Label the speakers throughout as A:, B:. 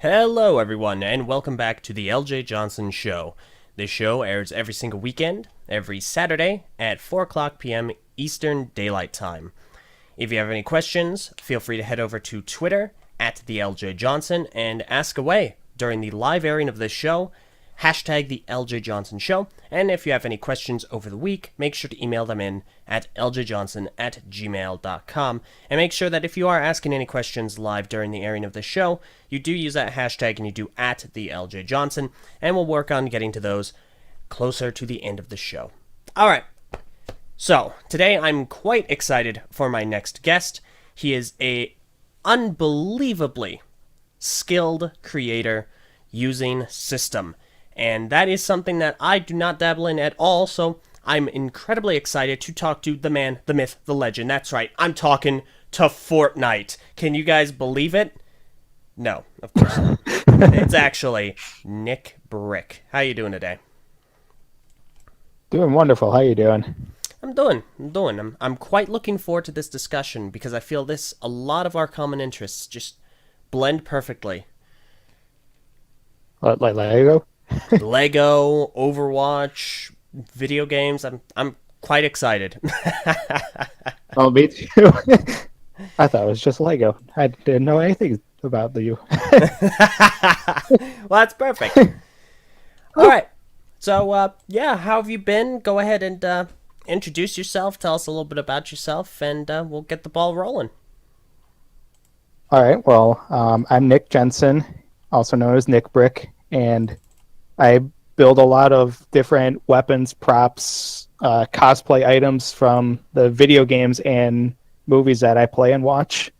A: Hello, everyone, and welcome back to the Eljay Johnsen Show. This show airs every single weekend, every Saturday at 4 o'clock p.m. Eastern Daylight Time. If you have any questions, feel free to head over to Twitter at the Eljay Johnsen and ask away during the live airing of this show. Hashtag the Eljay Johnsen Show, and if you have any questions over the week, make sure to email them in at ljjohnson@gmail.com, and make sure that if you are asking any questions live during the airing of the show, you do use that hashtag and you do at the Eljay Johnsen, and we'll work on getting to those closer to the end of the show. Alright, so today I'm quite excited for my next guest. He is a unbelievably skilled creator using system. And that is something that I do not dabble in at all, so I'm incredibly excited to talk to the man, the myth, the legend. That's right, I'm talking to Fortnite. Can you guys believe it? No, of course not. It's actually Nick Brick. How you doing today?
B: Doing wonderful. How you doing?
A: I'm quite looking forward to this discussion because I feel a lot of our common interests just blend perfectly.
B: Like Lego?
A: Lego, Overwatch, video games. I'm quite excited.
B: Oh, me too. I thought it was just Lego. I didn't know anything about you.
A: Well, that's perfect. All right. So, how have you been? Go ahead and introduce yourself. Tell us a little bit about yourself, and we'll get the ball rolling.
B: All right. Well, I'm Nick Jensen, also known as Nick Brick, and I build a lot of different weapons, props, cosplay items from the video games and movies that I play and watch.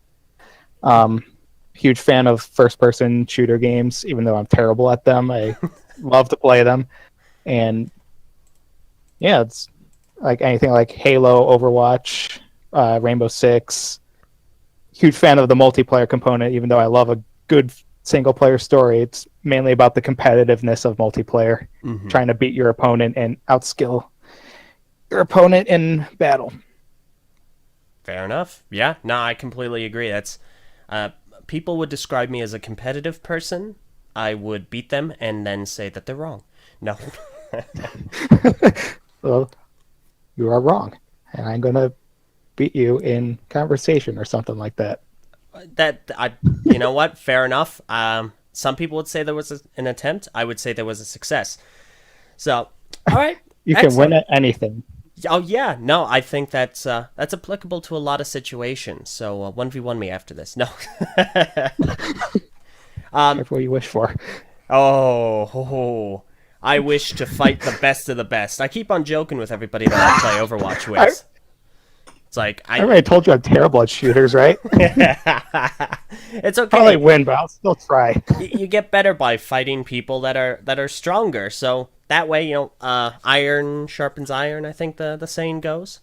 B: Huge fan of first-person shooter games, even though I'm terrible at them. I love to play them. And yeah, it's like anything like Halo, Overwatch, Rainbow Six. Huge fan of the multiplayer component, even though I love a good single-player story. It's mainly about the competitiveness of multiplayer, trying to beat your opponent and outskill your opponent in battle.
A: Fair enough. Yeah, no, I completely agree. That's people would describe me as a competitive person. I would beat them and then say that they're wrong. No.
B: Well, you are wrong, and I'm going to beat you in conversation or something like that.
A: You know what? Fair enough. Some people would say there was an attempt. I would say there was a success. So, all right.
B: You can win at anything.
A: Oh yeah, no, I think that's applicable to a lot of situations. So 1v1 me after this. No.
B: Careful what you wish for.
A: Oh, I wish to fight the best of the best. I keep on joking with everybody that I play Overwatch with. It's like
B: I already told you I'm terrible at shooters, right?
A: It's okay.
B: Probably win, but I'll still try.
A: You get better by fighting people that are stronger. So that way, iron sharpens iron. I think the saying goes.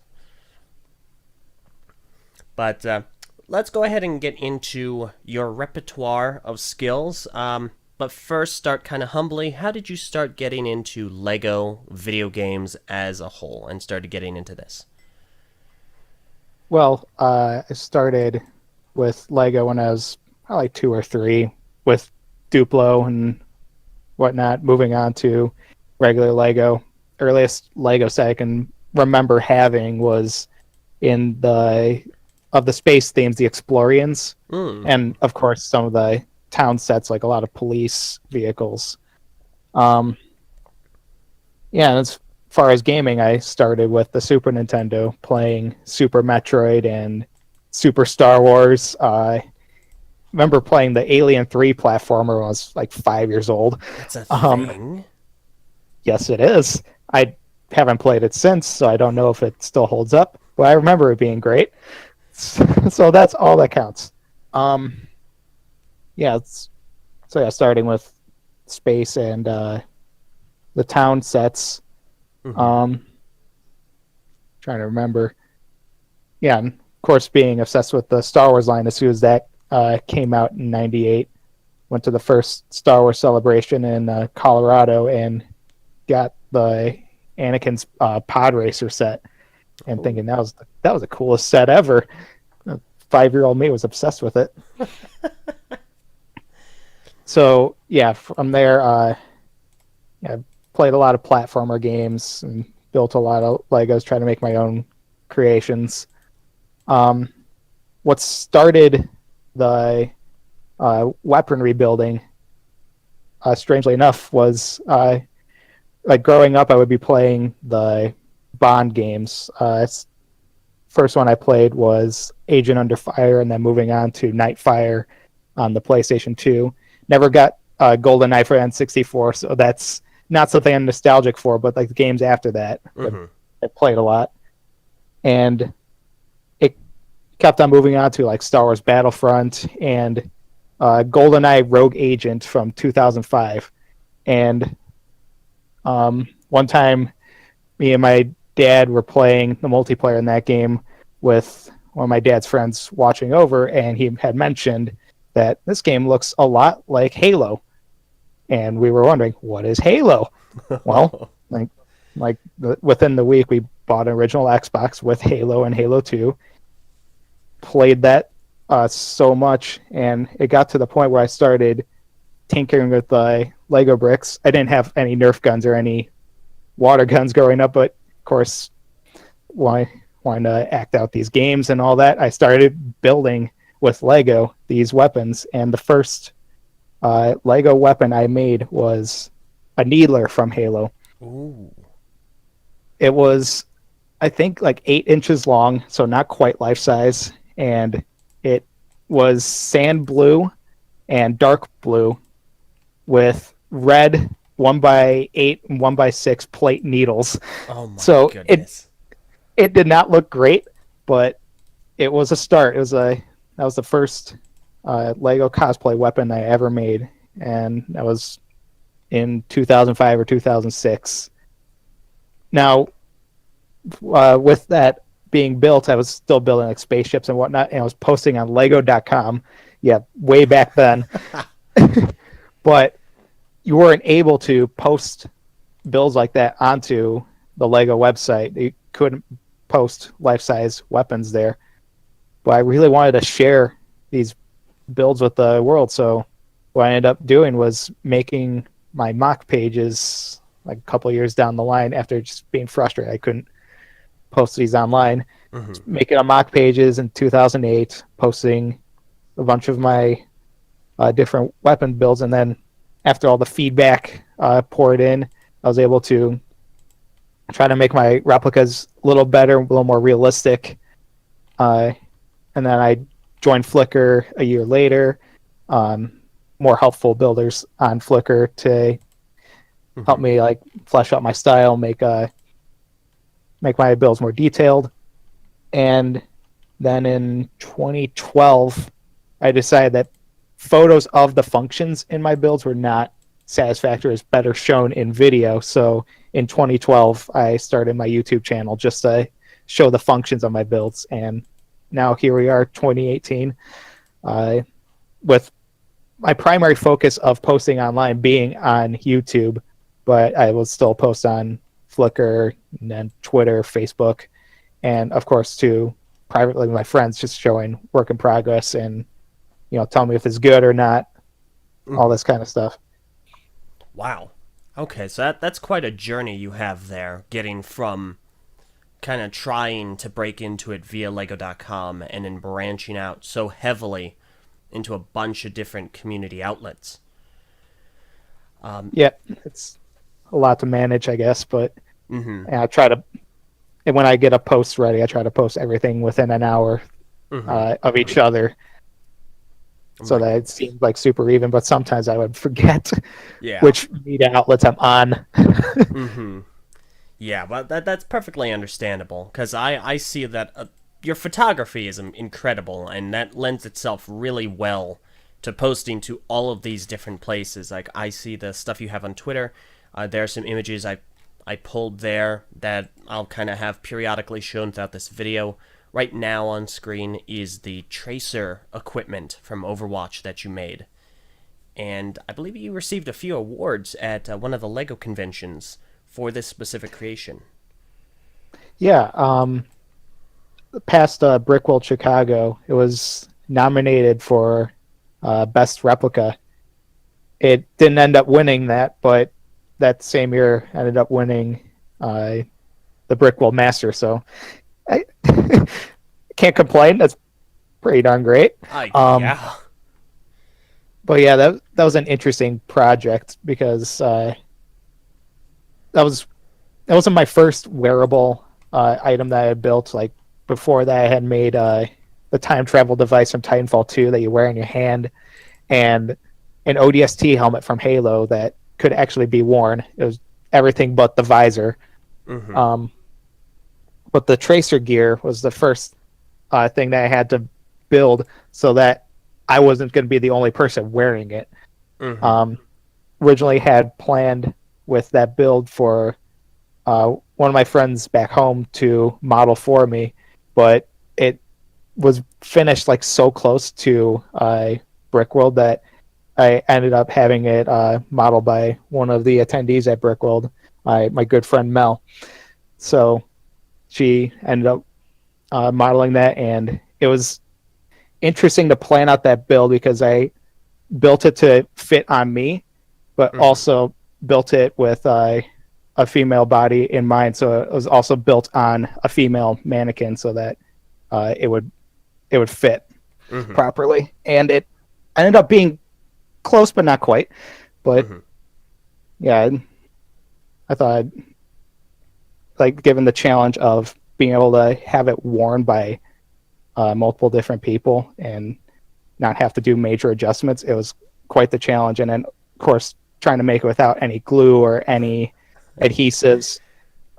A: But let's go ahead and get into your repertoire of skills. But first, start kind of humbly. How did you start getting into Lego video games as a whole and started getting into this?
B: Well, I started with Lego when I was probably like 2 or 3, with Duplo and whatnot, moving on to regular Lego. Earliest Lego set I can remember having was in the space themes, the Explorians, and of course some of the town sets, like a lot of police vehicles. And as far as gaming, I started with the Super Nintendo, playing Super Metroid and Super Star Wars. I remember playing the Alien 3 platformer when I was like 5 years old.
A: That's a thing?
B: Yes, it is. I haven't played it since, so I don't know if it still holds up, but I remember it being great. So that's all that counts. Starting with space and the town sets. Trying to remember. Yeah, and of course, being obsessed with the Star Wars line as soon as that came out in '98. Went to the first Star Wars celebration in Colorado and got the Anakin's pod racer set, and thinking that was the coolest set ever. 5-year-old me was obsessed with it. So yeah, from there, I played a lot of platformer games and built a lot of Legos, trying to make my own creations. Um, what started the weapon rebuilding, strangely enough, was like growing up, I would be playing the Bond games. First one I played was Agent Under Fire, and then moving on to Nightfire on the PlayStation 2. Never got GoldenEye for N64, so that's not something I'm nostalgic for. But like the games after that, I played a lot, and it kept on moving on to like Star Wars Battlefront and GoldenEye Rogue Agent from 2005. And one time, me and my dad were playing the multiplayer in that game with one of my dad's friends watching over, and he had mentioned that this game looks a lot like Halo. And we were wondering, what is Halo? Well, within the week, we bought an original Xbox with Halo and Halo 2, played that so much, and it got to the point where I started tinkering with Lego bricks. I didn't have any Nerf guns or any water guns growing up, but of course, wanting to act out these games and all that, I started building with Lego these weapons, and the first Lego weapon I made was a needler from Halo.
A: Ooh.
B: It was, I think, like 8 inches long, so not quite life size, and it was sand blue and dark blue with red 1x8 and 1x6 plate needles.
A: Oh my
B: so
A: goodness.
B: It did not look great, but it was a start. That was the first Lego cosplay weapon I ever made, and that was in 2005 or 2006. Now, with that being built, I was still building like spaceships and whatnot, and I was posting on Lego.com. Yeah, way back then. But you weren't able to post builds like that onto the Lego website. You couldn't post life-size weapons there. But I really wanted to share these builds with the world, so what I ended up doing was making my mock pages like a couple years down the line after just being frustrated. I couldn't post these online. Making a mock pages in 2008, posting a bunch of my different weapon builds, and then after all the feedback poured in, I was able to try to make my replicas a little better, a little more realistic. And then I joined Flickr a year later. More helpful builders on Flickr to help me like flesh out my style, make my builds more detailed. And then in 2012, I decided that photos of the functions in my builds were not satisfactory, as better shown in video. So in 2012, I started my YouTube channel just to show the functions of my builds. And now here we are, 2018, with my primary focus of posting online being on YouTube, but I will still post on Flickr and then Twitter, Facebook, and of course to privately with my friends, just showing work in progress and tell me if it's good or not, all this kind of stuff.
A: Wow. Okay, so that's quite a journey you have there, getting from kind of trying to break into it via Lego.com and then branching out so heavily into a bunch of different community outlets.
B: Yeah, it's a lot to manage, I guess, but and I try to, and when I get a post ready, I try to post everything within an hour of each other. So that it seems like super even, but sometimes I would forget which media outlets I'm on.
A: Yeah, but that's perfectly understandable, because I see that your photography is incredible, and that lends itself really well to posting to all of these different places. Like, I see the stuff you have on Twitter. There are some images I pulled there that I'll kind of have periodically shown throughout this video. Right now on screen is the tracer equipment from Overwatch that you made. And I believe you received a few awards at one of the LEGO conventions for this specific creation.
B: Yeah, past Brickworld Chicago, it was nominated for Best Replica. it didn't end up winning that, but that same year ended up winning the Brick World Master. So I can't complain. That's pretty darn great.
A: Yeah.
B: But yeah, that was an interesting project because that wasn't my first wearable item that I had built. Like before that, I had made the time travel device from Titanfall 2 that you wear in your hand, and an ODST helmet from Halo that could actually be worn. It was everything but the visor.
A: Mm-hmm.
B: But the tracer gear was the first thing that I had to build so that I wasn't going to be the only person wearing it.
A: Mm-hmm.
B: Originally had planned with that build for one of my friends back home to model for me, but it was finished like so close to Brickworld that I ended up having it modeled by one of the attendees at Brickworld, my good friend Mel. So she ended up modeling that, and it was interesting to plan out that build because I built it to fit on me, but also built it with a female body in mind. So it was also built on a female mannequin so that it would fit properly. And it ended up being close, but not quite. But yeah, I thought like given the challenge of being able to have it worn by multiple different people and not have to do major adjustments, it was quite the challenge. And then of course trying to make it without any glue or any adhesives,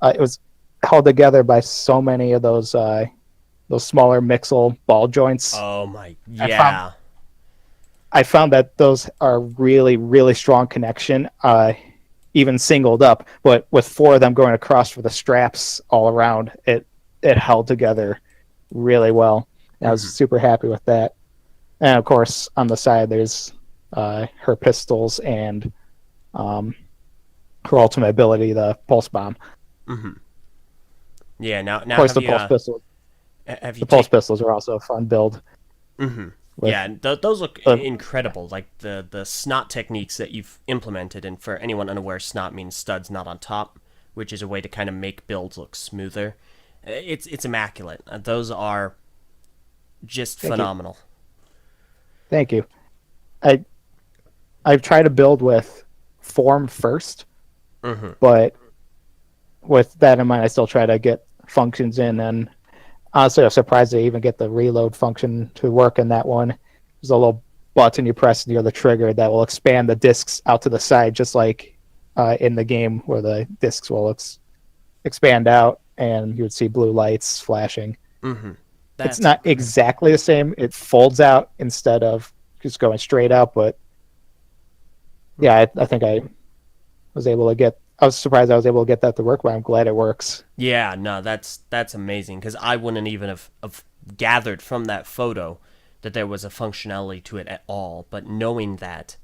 B: it was held together by so many of those smaller mixel ball joints.
A: Oh my, yeah.
B: I found that those are really, really strong connection, even singled up, but with four of them going across for the straps all around, it held together really well. And I was super happy with that. And of course, on the side, there's her pistols and her ultimate ability, the pulse bomb.
A: Yeah, now
B: of course,
A: have
B: the pulse pistols.
A: have you
B: The pulse pistols are also a fun build.
A: Yeah, those look incredible. Like the snot techniques that you've implemented, and for anyone unaware, snot means studs not on top, which is a way to kind of make builds look smoother. It's immaculate. Those are just phenomenal.
B: Thank you. I've tried to build with form first, but with that in mind, I still try to get functions in. And honestly, I was surprised to even get the reload function to work in that one. There's a little button you press near the trigger that will expand the discs out to the side, just like in the game where the discs will expand out and you would see blue lights flashing. It's not exactly the same. It folds out instead of just going straight out, but yeah, I think I was able to get. I was surprised I was able to get that to work, but I'm glad it works.
A: Yeah, no, that's amazing, because I wouldn't even have gathered from that photo that there was a functionality to it at all. But knowing that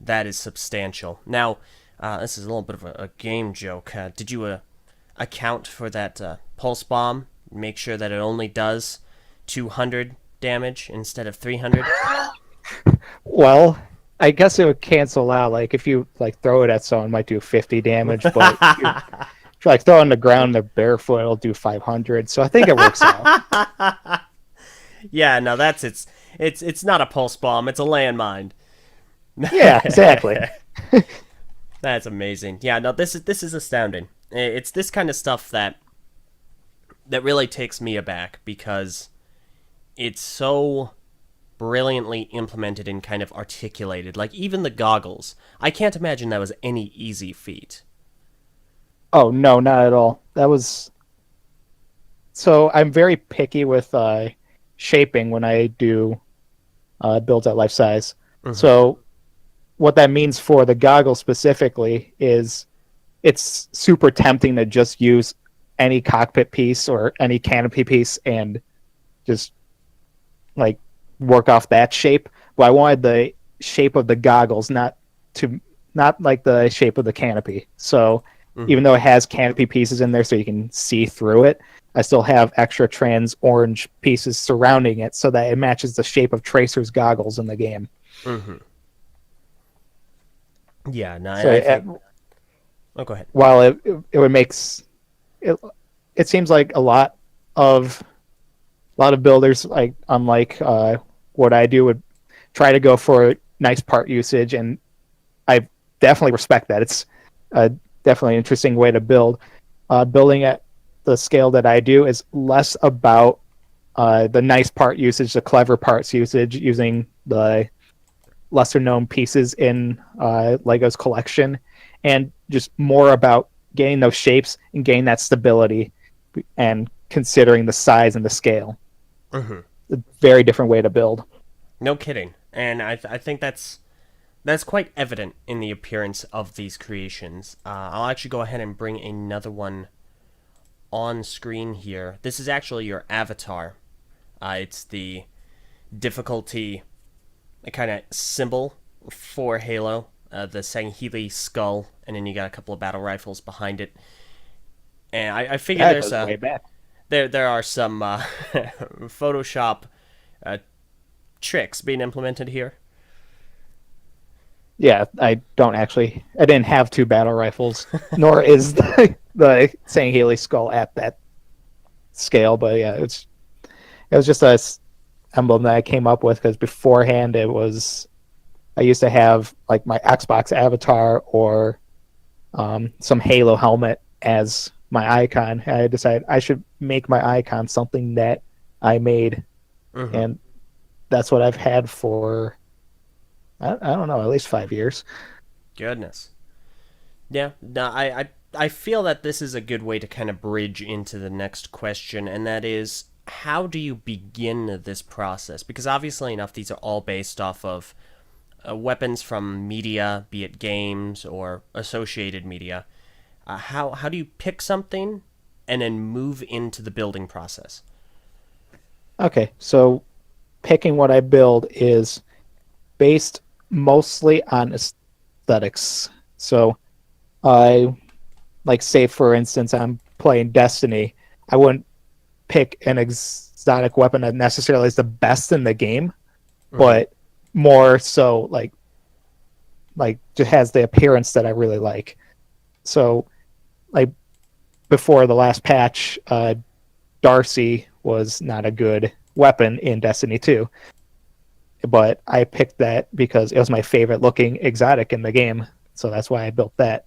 A: is substantial. Now, this is a little bit of a game joke. Did you account for that pulse bomb? Make sure that it only does 200 damage instead of 300?
B: Well, I guess it would cancel out. Like if you like throw it at someone, it might do 50 damage, but if you like throw it on the ground, they're barefoot, it'll do 500. So I think it works out.
A: Yeah, no, it's not a pulse bomb, it's a landmine.
B: Yeah, exactly.
A: That's amazing. Yeah, no, this is astounding. It's this kind of stuff that really takes me aback, because it's so brilliantly implemented and kind of articulated. Like even the goggles, I can't imagine that was any easy feat.
B: Oh no, not at all. That was so I'm very picky with shaping when I do builds at life size. So what that means for the goggles specifically is it's super tempting to just use any cockpit piece or any canopy piece and just like work off that shape. But I wanted the shape of the goggles, not like the shape of the canopy. So even though it has canopy pieces in there so you can see through it, I still have extra trans orange pieces surrounding it so that it matches the shape of Tracer's goggles in the game.
A: Yeah, no,
B: So
A: I think. Oh, go ahead.
B: while it would makes it, it seems like of a lot of builders, like unlike what I do, would try to go for nice part usage, and I definitely respect that. It's definitely an interesting way to build. Building at the scale that I do is less about the nice part usage, the clever parts usage, using the lesser known pieces in Lego's collection, and just more about getting those shapes and getting that stability and considering the size and the scale.
A: Hmm.
B: A very different way to build.
A: No kidding, and I think that's quite evident in the appearance of these creations. I'll actually go ahead and bring another one on screen here. This is actually your avatar. It's the difficulty kind of symbol for Halo, the Sangheili skull, and then you got a couple of battle rifles behind it. And I figure
B: That
A: there's
B: goes way back.
A: there are some Photoshop uh, tricks being implemented here.
B: Yeah, I didn't have two battle rifles, nor is the Sangheili skull at that scale. But yeah, it was just emblem that I came up with because beforehand I used to have like my Xbox avatar or some Halo helmet as my icon. I decided I should make my icon something that I made,
A: Mm-hmm.
B: and that's what I've had for I don't know, at least 5 years.
A: Goodness. Yeah. No, I feel that this is a good way to kind of bridge into the next question, and that is, how do you begin this process? Because obviously enough, these are all based off of weapons from media, be it games or associated media. How do you pick something and then move into the building process?
B: Okay, so picking what I build is based mostly on aesthetics. So I like say for instance I'm playing Destiny, I wouldn't pick an exotic weapon that necessarily is the best in the game,
A: Mm-hmm.
B: but more so like just has the appearance that I really like. So like before the last patch, Darcy was not a good weapon in Destiny 2, but I picked that because it was my favorite looking exotic in the game. So that's why I built that.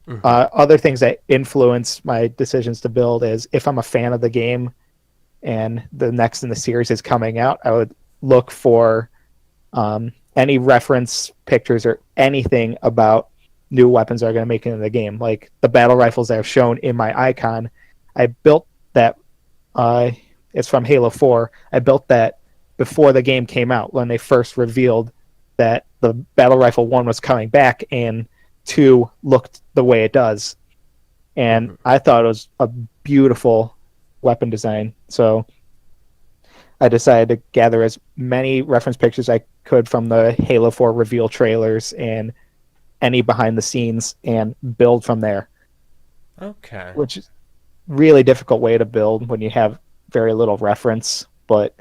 A: Mm-hmm.
B: Other things that influence my decisions to build is if I'm a fan of the game and the next in the series is coming out, I would look for any reference pictures or anything about new weapons that are going to make it in the game. Like the battle rifles that I've shown in my icon, I built that. It's from Halo 4. I built that before the game came out when they first revealed that the battle rifle 1 was coming back and 2 looked the way it does. And
A: Mm-hmm.
B: I thought it was a beautiful weapon design. So I decided to gather as many reference pictures I could from the Halo 4 reveal trailers and any behind the scenes and build from there,
A: Okay.
B: which is really difficult way to build when you have very little reference, but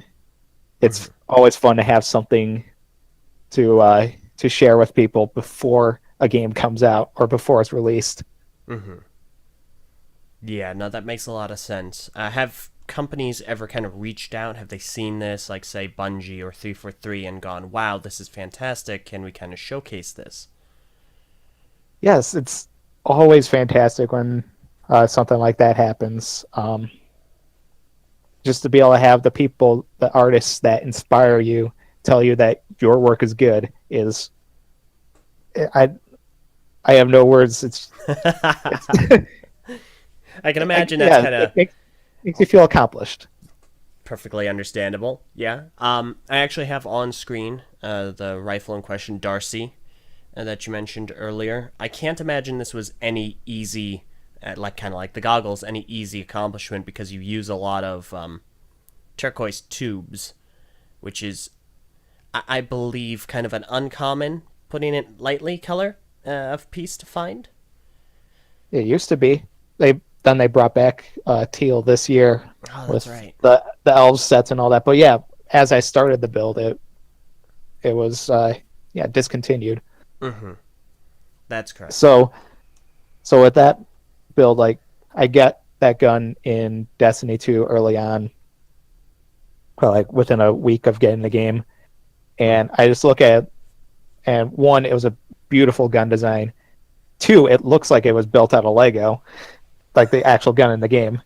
A: Mm-hmm.
B: it's always fun to have something to share with people before a game comes out or before it's released.
A: Mm-hmm. Yeah, no, that makes a lot of sense. Have companies ever kind of reached out? Have they seen this, like say Bungie or 343, and gone, "Wow, this is fantastic. Can we kind of showcase this?"
B: Yes, it's always fantastic when something like that happens. Just to be able to have the people, the artists that inspire you, tell you that your work is good is I I have no words. It's
A: I can imagine that's
B: yeah,
A: kind of
B: it makes you feel accomplished.
A: perfectly understandable. Yeah. I actually have on screen the rifle in question, Darcy, that you mentioned earlier. I can't imagine this was any easy, like kind of like the goggles, any easy accomplishment because you use a lot of turquoise tubes, which is, I believe, kind of an uncommon, putting it lightly, color of piece to find.
B: It used to be. They brought back teal this year
A: Oh, that's
B: with
A: right.
B: the elves sets and all that. But yeah, as I started the build, it was yeah discontinued.
A: Mm-hmm. That's correct.
B: So so with that build, like I get that gun in Destiny 2 early on, well, like within a week of getting the game, and I just look at it, and one, it was a beautiful gun design. Two, it looks like it was built out of Lego, like the actual gun in the game.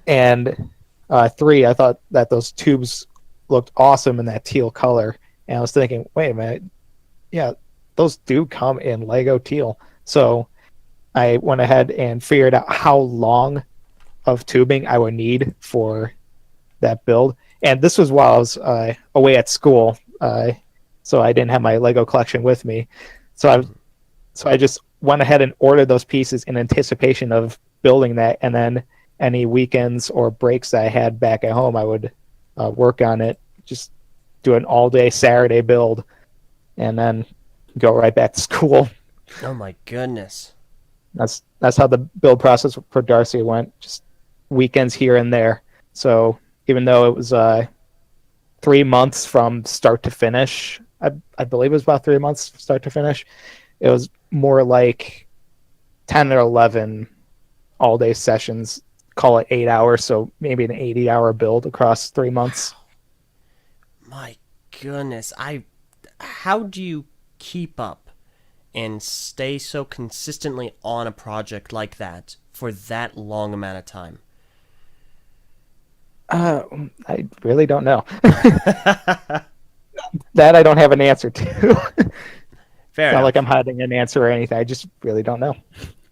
B: And three, I thought that those tubes looked awesome in that teal color. And I was thinking, wait a minute, yeah, those do come in Lego teal. So I went ahead and figured out how long of tubing I would need for that build. And this was while I was away at school, so I didn't have my Lego collection with me. So I just went ahead and ordered those pieces in anticipation of building that, and then any weekends or breaks that I had back at home, I would work on it, just do an all-day Saturday build, and then go right back to school.
A: Oh my goodness.
B: That's how the build process for Darcy went, just weekends here and there. So even though it was 3 months from start to finish, I believe it was about 3 months start to finish, it was more like 10 or 11 all-day sessions, call it 8 hours, so maybe an 80-hour build across 3 months.
A: My goodness. How do you keep up and stay so consistently on a project like that for that long amount of time?
B: I really don't know. That I don't have an answer to.
A: Fair
B: It's not
A: enough.
B: like I'm hiding an answer or anything. I just really don't know.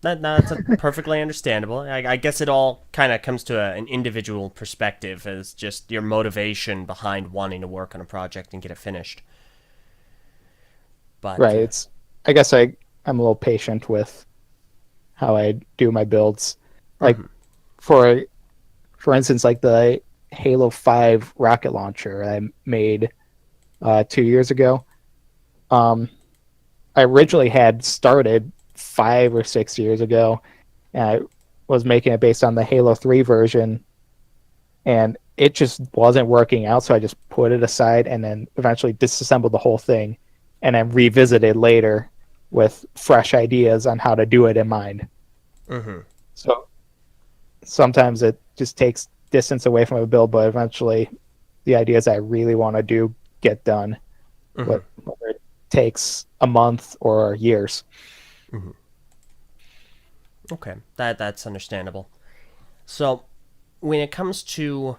A: That's perfectly understandable. I guess it all kind of comes to an individual perspective as just your motivation behind wanting to work on a project and get it finished. But
B: Right. It's I guess I'm a little patient with how I do my builds. Like
A: mhm.
B: for for instance, like the Halo 5 rocket launcher I made 2 years ago. Um, I originally had started 5 or 6 years ago, and I was making it based on the Halo 3 version, and it just wasn't working out. So I just put it aside and then eventually disassembled the whole thing, and then revisited later with fresh ideas on how to do it in mind.
A: Mhm.
B: So sometimes it just takes distance away from a build, but eventually the ideas I really want to do get done,
A: Mhm.
B: whether it takes a month or years.
A: Mhm. Okay. That's understandable. So, when it comes to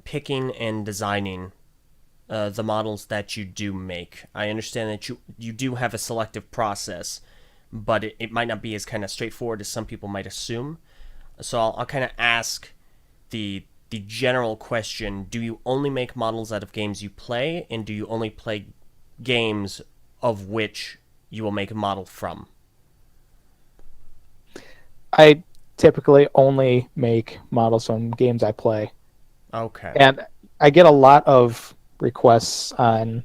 A: picking and designing the models that you do make, I understand that you do have a selective process, but it might not be as kind of straightforward as some people might assume. So I'll kind of ask the general question: do you only make models out of games you play, and do you only play games of which you will make a model from?
B: I typically only make models from games I play,
A: Okay.
B: and I get a lot of requests on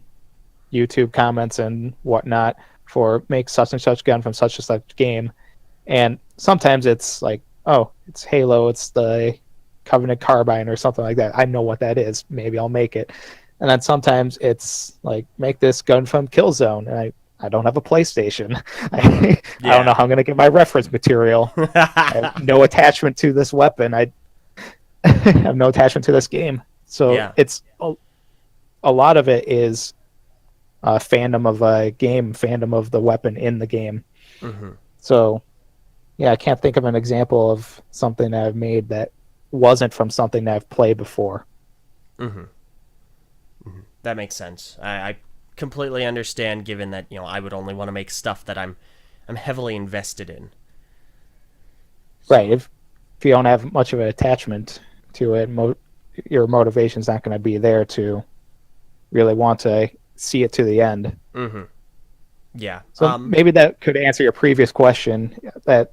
B: YouTube comments and whatnot for make such and such gun from such and such game. And sometimes it's like, oh, it's Halo, it's the Covenant Carbine or something like that. I know what that is. Maybe I'll make it. And then sometimes it's like, make this gun from Killzone. And I don't have a PlayStation. I don't know
A: Yeah.
B: how I'm going to get my reference material. I have no attachment to this weapon. I have no attachment to this game. So
A: Yeah.
B: it's a lot of it is fandom of a game, fandom of the weapon in the game.
A: Mhm.
B: So yeah, I can't think of an example of something that I've made that wasn't from something that I've played before.
A: Mhm. That makes sense. I completely understand, given that I would only want to make stuff that I'm heavily invested in.
B: Right.
A: So.
B: If you don't have much of an attachment to it, your motivation's not going to be there to really want to see it to the end.
A: Mhm. Yeah.
B: So maybe that could answer your previous question, that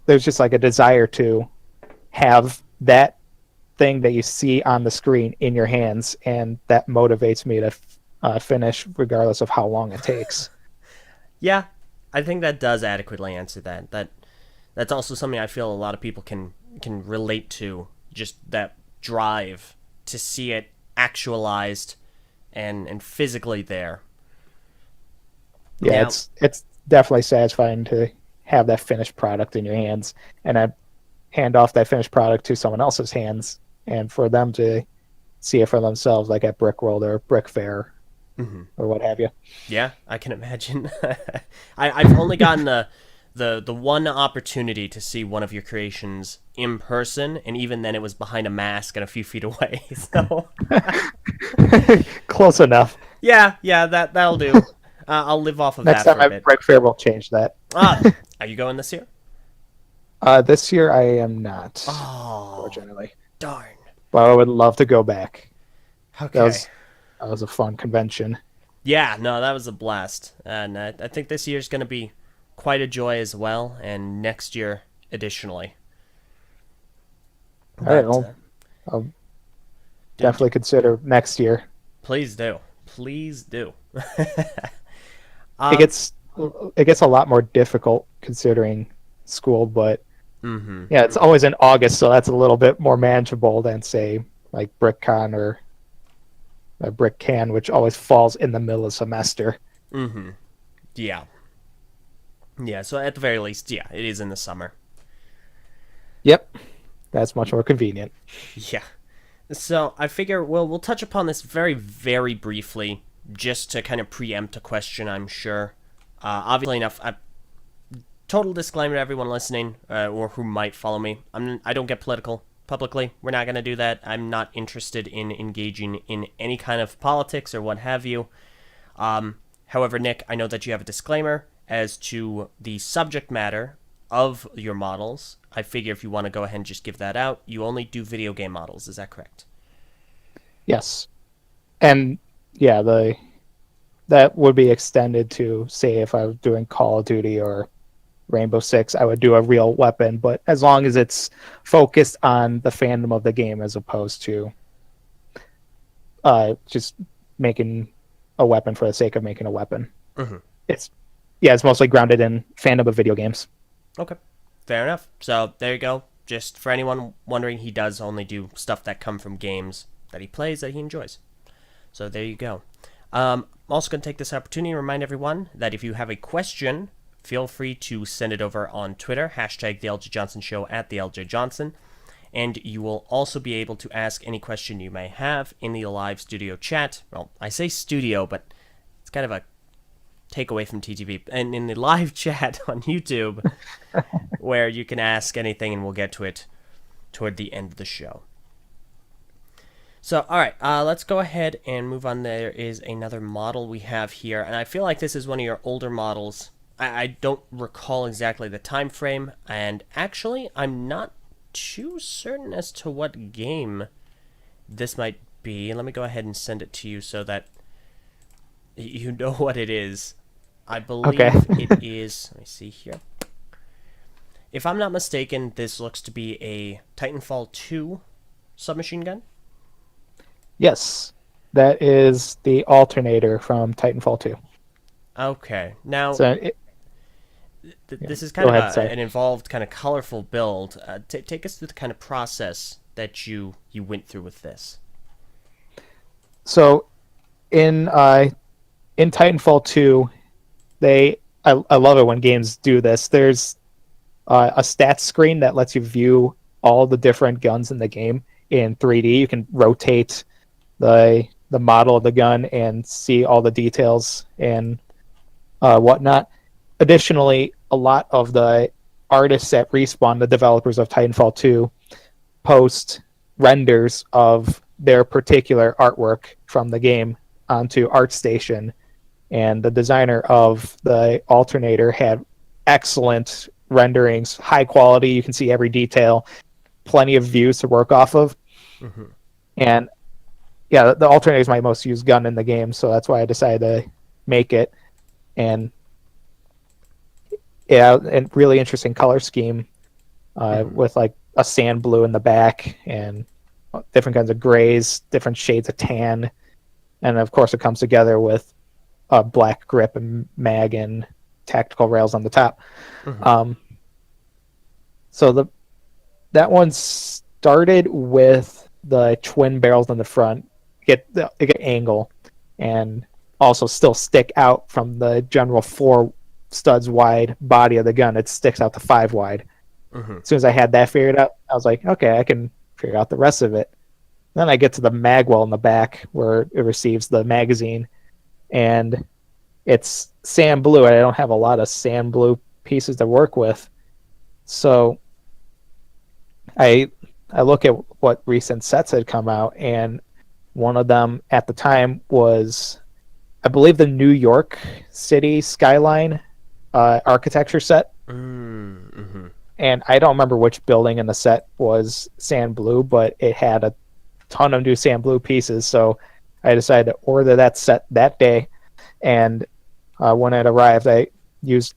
B: there's just like a desire to have that thing that you see on the screen in your hands, and that motivates me to finish regardless of how long it takes.
A: Yeah. I think that does adequately answer that. That's also something I feel a lot of people can relate to. Just that drive to see it actualized and physically there.
B: Yeah,
A: Now.
B: it's definitely satisfying to have that finished product in your hands and then hand off that finished product to someone else's hands and for them to see it for themselves, like at Brickworld or Brick Fair or what have you.
A: Yeah, I can imagine. I've only gotten the one opportunity to see one of your creations in person, and even then it was behind a mask and a few feet away. So
B: Close enough.
A: yeah, that'll do. I'll live off of
B: Next
A: that
B: time
A: for a
B: at
A: bit.
B: Brick Fair, we'll change that.
A: Are you going this year?
B: This year I am not,
A: Oh,
B: fortunately.
A: darn.
B: But I would love to go back.
A: Okay.
B: That was a fun convention.
A: Yeah, no, that was a blast, and I think this year's going to be quite a joy as well, and next year additionally.
B: All right, I'll definitely consider next year.
A: Please do. Please do.
B: It gets a lot more difficult considering school, but yeah, it's always in August, so that's a little bit more manageable than say like BrickCon or a BrickCan, which always falls in the middle of semester.
A: Yeah. Yeah, so at the very least, yeah, it is in the summer.
B: Yep, that's much more convenient.
A: Yeah. So I figure we'll touch upon this very, very briefly, just to kind of preempt a question, I'm sure. Obviously enough, total disclaimer to everyone listening, or who might follow me. I don't get political publicly. We're not going to do that. I'm not interested in engaging in any kind of politics or what have you. However, Nick, I know that you have a disclaimer as to the subject matter of your models. I figure if you want to go ahead and just give that out, you only do video game models. Is that correct?
B: Yes, and yeah, that would be extended to say if I was doing Call of Duty or Rainbow Six, I would do a real weapon, but as long as it's focused on the fandom of the game as opposed to just making a weapon for the sake of making a weapon. It's mostly grounded in fandom of video games.
A: Okay, fair enough. So there you go. Just for anyone wondering, he does only do stuff that come from games that he plays that he enjoys. So there you go. I'm also going to take this opportunity to remind everyone that if you have a question, feel free to send it over on Twitter, hashtag the Eljay Johnsen Show at the Eljay Johnsen. And you will also be able to ask any question you may have in the live studio chat. Well, I say studio, but it's kind of a takeaway from TTV. And in the live chat on YouTube, where you can ask anything and we'll get to it toward the end of the show. So, all right, let's go ahead and move on. There is another model we have here, and I feel like this is one of your older models. I don't recall exactly the time frame, and actually, I'm not too certain as to what game this might be. Let me go ahead and send it to you so that you know what it is. I believe it is... Let me see here. If I'm not mistaken, this looks to be a Titanfall 2 submachine gun.
B: Yes, that is the alternator from Titanfall 2.
A: Okay, now
B: So
A: this is kind
B: Go
A: of
B: ahead,
A: an involved, kind of colorful build. Take us through the kind of process that you went through with this.
B: So in Titanfall 2, I love it when games do this. There's a stats screen that lets you view all the different guns in the game in 3D. You can rotate the model of the gun and see all the details and whatnot. Additionally, a lot of the artists at Respawn, the developers of Titanfall 2, post renders of their particular artwork from the game onto ArtStation, and the designer of the alternator had excellent renderings, high quality. You can see every detail, plenty of views to work off of. And yeah, the alternator is my most used gun in the game, so that's why I decided to make it. And yeah, and really interesting color scheme with like a sand blue in the back and different kinds of grays, different shades of tan, and of course it comes together with a black grip and mag and tactical rails on the top. So that one started with the twin barrels on the front, get angle, and also still stick out from the general four studs wide body of the gun. It sticks out to 5 wide.
A: Mm-hmm.
B: As soon as I had that figured out, I was like, okay, I can figure out the rest of it. Then I get to the mag well in the back where it receives the magazine, and it's sand blue. I don't have a lot of sand blue pieces to work with, so I look at what recent sets had come out, and one of them at the time was, I believe, the New York City skyline architecture set.
A: Mm-hmm.
B: And I don't remember which building in the set was sand blue, but it had a ton of new sand blue pieces. So I decided to order that set that day. And when it arrived, I used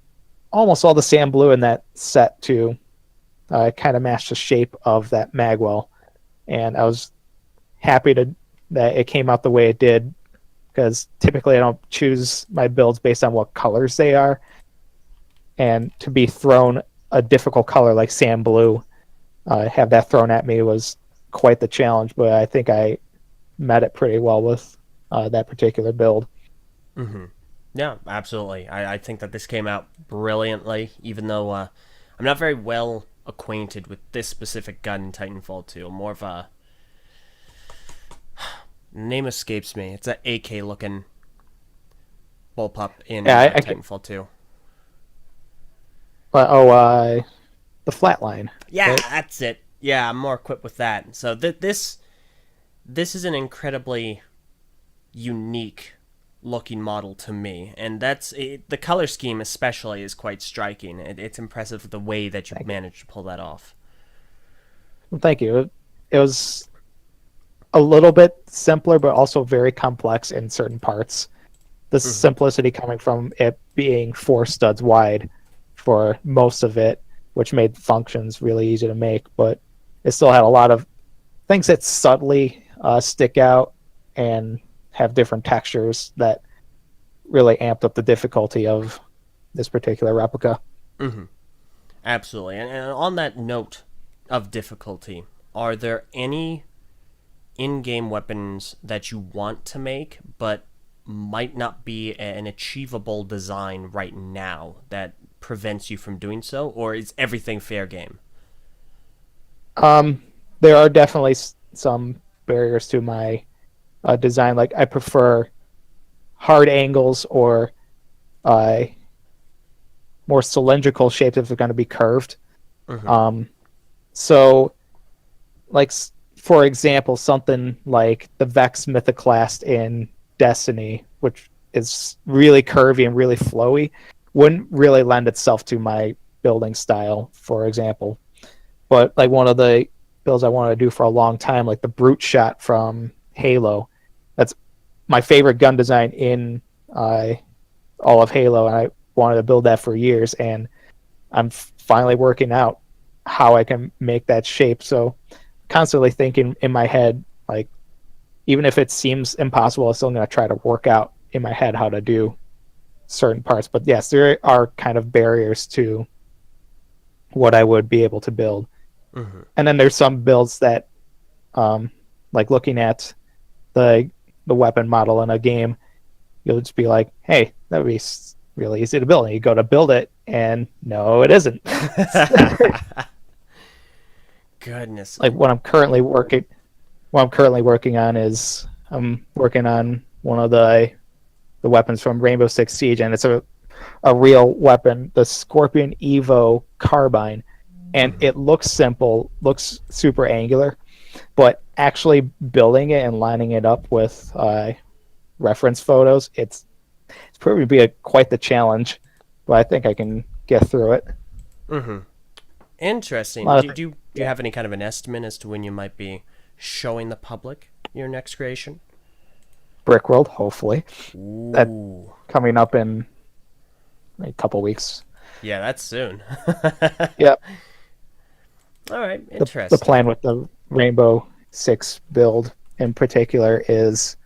B: almost all the sand blue in that set to kind of match the shape of that magwell. And I was happy that it came out the way it did, because typically I don't choose my builds based on what colors they are. And to be thrown a difficult color like sand blue, have that thrown at me was quite the challenge, but I think I met it pretty well with that particular build.
A: Mm-hmm. Yeah, absolutely. I think that this came out brilliantly, even though I'm not very well acquainted with this specific gun in Titanfall 2. I'm more of a... Name escapes me. It's an AK looking bullpup in Titanfall 2.
B: The flatline.
A: Yeah,
B: right?
A: that's it. Yeah, I'm more equipped with that. So this is an incredibly unique looking model to me, and the color scheme especially is quite striking. It's impressive the way that you managed to pull that off.
B: Well, thank you. It was a little bit simpler, but also very complex in certain parts. The simplicity coming from it being 4 studs wide for most of it, which made functions really easy to make, but it still had a lot of things that subtly stick out and have different textures that really amped up the difficulty of this particular replica.
A: Mm-hmm. Absolutely. And on that note of difficulty, are there any in-game weapons that you want to make but might not be an achievable design right now that prevents you from doing so, or is everything fair game?
B: There are definitely some barriers to my design. Like, I prefer hard angles or more cylindrical shapes if they're going to be curved.
A: Mm-hmm.
B: So, like, for example, something like the Vex Mythoclast in Destiny, which is really curvy and really flowy, wouldn't really lend itself to my building style, for example. But like one of the builds I wanted to do for a long time, like the Brute Shot from Halo, that's my favorite gun design in all of Halo, and I wanted to build that for years, and I'm finally working out how I can make that shape. So constantly thinking in my head, like, even if it seems impossible, I'm still going to try to work out in my head how to do certain parts. But yes, there are kind of barriers to what I would be able to build.
A: Mm-hmm.
B: And then there's some builds that, like looking at the weapon model in a game, you'll just be like, hey, that would be really easy to build. And you go to build it, and no, it isn't.
A: Goodness.
B: Like what I'm currently working on is I'm working on one of the weapons from Rainbow Six Siege, and it's a real weapon, the Scorpion Evo carbine, and it looks simple, looks super angular, but actually building it and lining it up with reference photos, it's proving to be quite the challenge, but I think I can get through it.
A: Mm-hmm. Interesting. Do you have any kind of an estimate as to when you might be showing the public your next creation?
B: Brickworld, hopefully.
A: Ooh.
B: That coming up in a couple weeks.
A: Yeah, that's soon.
B: Yep.
A: All right, interesting.
B: The plan with the Rainbow Six build in particular is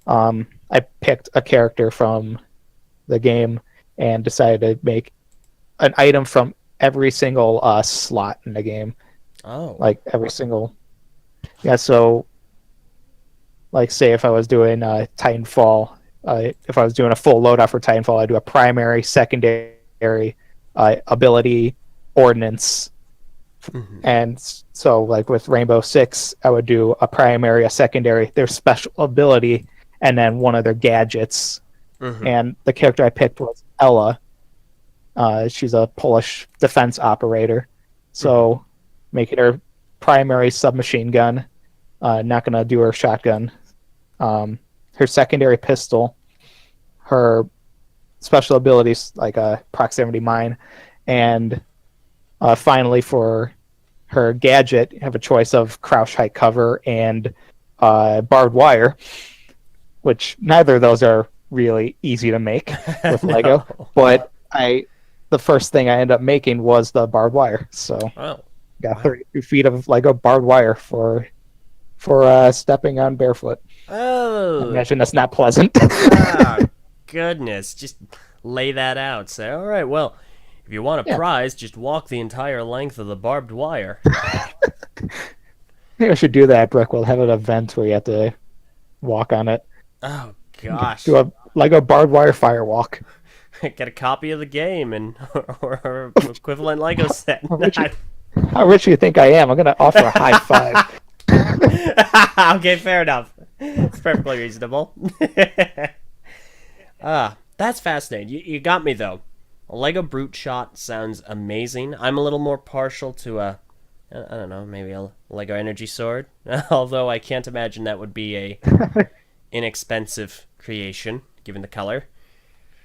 B: I picked a character from the game and decided to make an item from every single slot in the game.
A: Oh.
B: Like every single... Yeah, so like say if I was doing Titanfall, if I was doing a full loadout for Titanfall, I'd do a primary, secondary, secondary ability ordnance. And so, like with Rainbow Six, I would do a primary, a secondary, their special ability, and then one of their gadgets. And the character I picked was Ella. She's a Polish defense operator. So, making her primary submachine gun, not going to do her shotgun. Her secondary pistol, her special abilities like a proximity mine, and finally for her gadget, you have a choice of crouch height cover and barbed wire, which neither of those are really easy to make with Lego. But the first thing I ended up making was the barbed wire. So got 32 feet of Lego barbed wire for stepping on barefoot.
A: Oh,
B: I imagine that's not pleasant.
A: Goodness, just lay that out. Say, all right, well, if you want a prize, just walk the entire length of the barbed wire.
B: Maybe I should do that, Brooke. We'll have an event where you have to walk on it.
A: Oh, gosh.
B: Do a Lego barbed wire fire walk.
A: Get a copy of the game and or equivalent Lego set.
B: How rich do you think I am? I'm going to offer a high five.
A: Okay, fair enough. It's perfectly reasonable. That's fascinating. You got me, though. A Lego Brute Shot sounds amazing. I'm a little more partial to I don't know, maybe a Lego Energy Sword. Although I can't imagine that would be a inexpensive creation, given the color.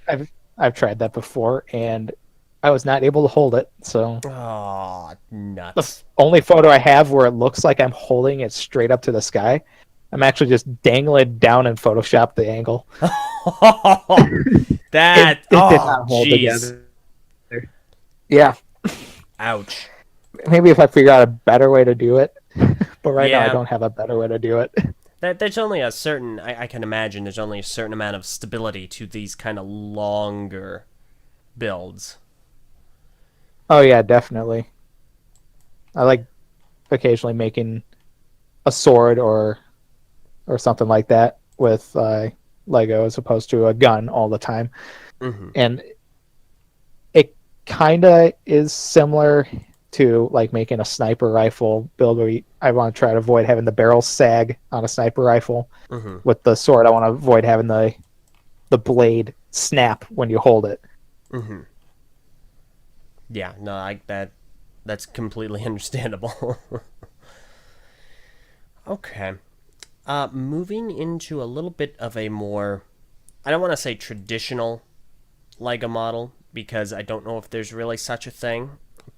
B: I've tried that before, and I was not able to hold it. So,
A: nuts!
B: The only photo I have where it looks like I'm holding it straight up to the sky, I'm actually just dangling it down in Photoshop the angle.
A: It did not hold together.
B: Yeah.
A: Ouch.
B: Maybe if I figure out a better way to do it, but right now I don't have a better way to do it.
A: There's only a certain, I can imagine there's only a certain amount of stability to these kind of longer builds.
B: Oh yeah, definitely. I like occasionally making a sword or something like that with Lego as opposed to a gun all the time. And it kind of is similar to like making a sniper rifle build where I want to try to avoid having the barrel sag on a sniper rifle. With the sword, I want to avoid having the blade snap when you hold it.
A: Yeah, no, that's completely understandable. Okay. Moving into a little bit of a more, I don't want to say traditional Lego model, because I don't know if there's really such a thing,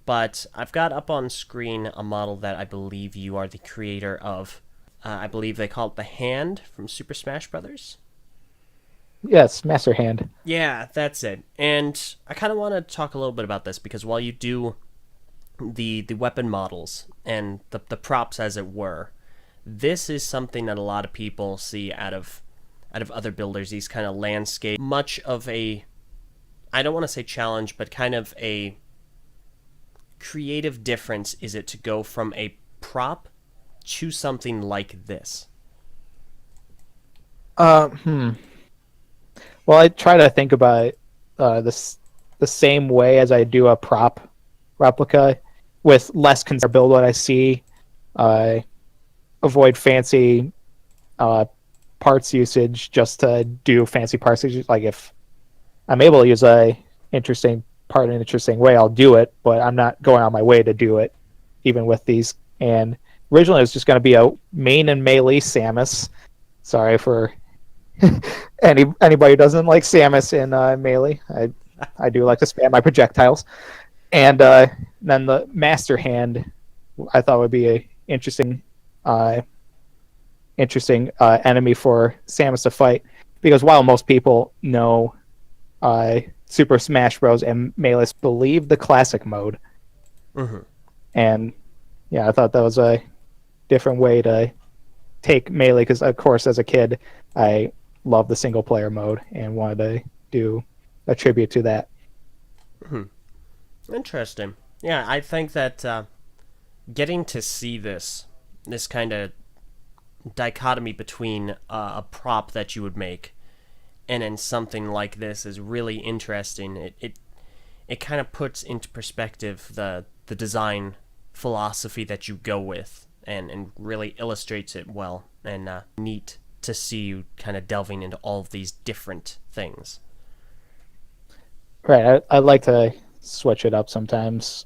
A: but I've got up on screen a model that I believe you are the creator of. I believe they call it the Hand from Super Smash Brothers.
B: Yes, Master Hand.
A: Yeah, that's it. And I kind of want to talk a little bit about this, because while you do the weapon models and the props, as it were, this is something that a lot of people see out of other builders, these kind of landscape. Much of a, I don't want to say challenge, but kind of a creative difference is it to go from a prop to something like this?
B: Well, I try to think about this the same way as I do a prop replica, with less concern. Build what I see. Avoid fancy parts usage just to do fancy parts usage. Like if I'm able to use a interesting part in an interesting way, I'll do it, but I'm not going on my way to do it, even with these. And originally it was just going to be a main and melee Samus. Sorry for anybody who doesn't like Samus in Melee. I do like to spam my projectiles. And then the Master Hand I thought would be a interesting enemy for Samus to fight, because while most people know Super Smash Bros. And Melee, believe the classic mode. And yeah, I thought that was a different way to take Melee, because of course as a kid I loved the single player mode and wanted to do a tribute to that.
A: Interesting. Yeah, I think that getting to see this kind of dichotomy between a prop that you would make and then something like this is really interesting. It it kind of puts into perspective the design philosophy that you go with, and really illustrates it well, and neat to see you kind of delving into all of these different things.
B: Right. I like to switch it up sometimes.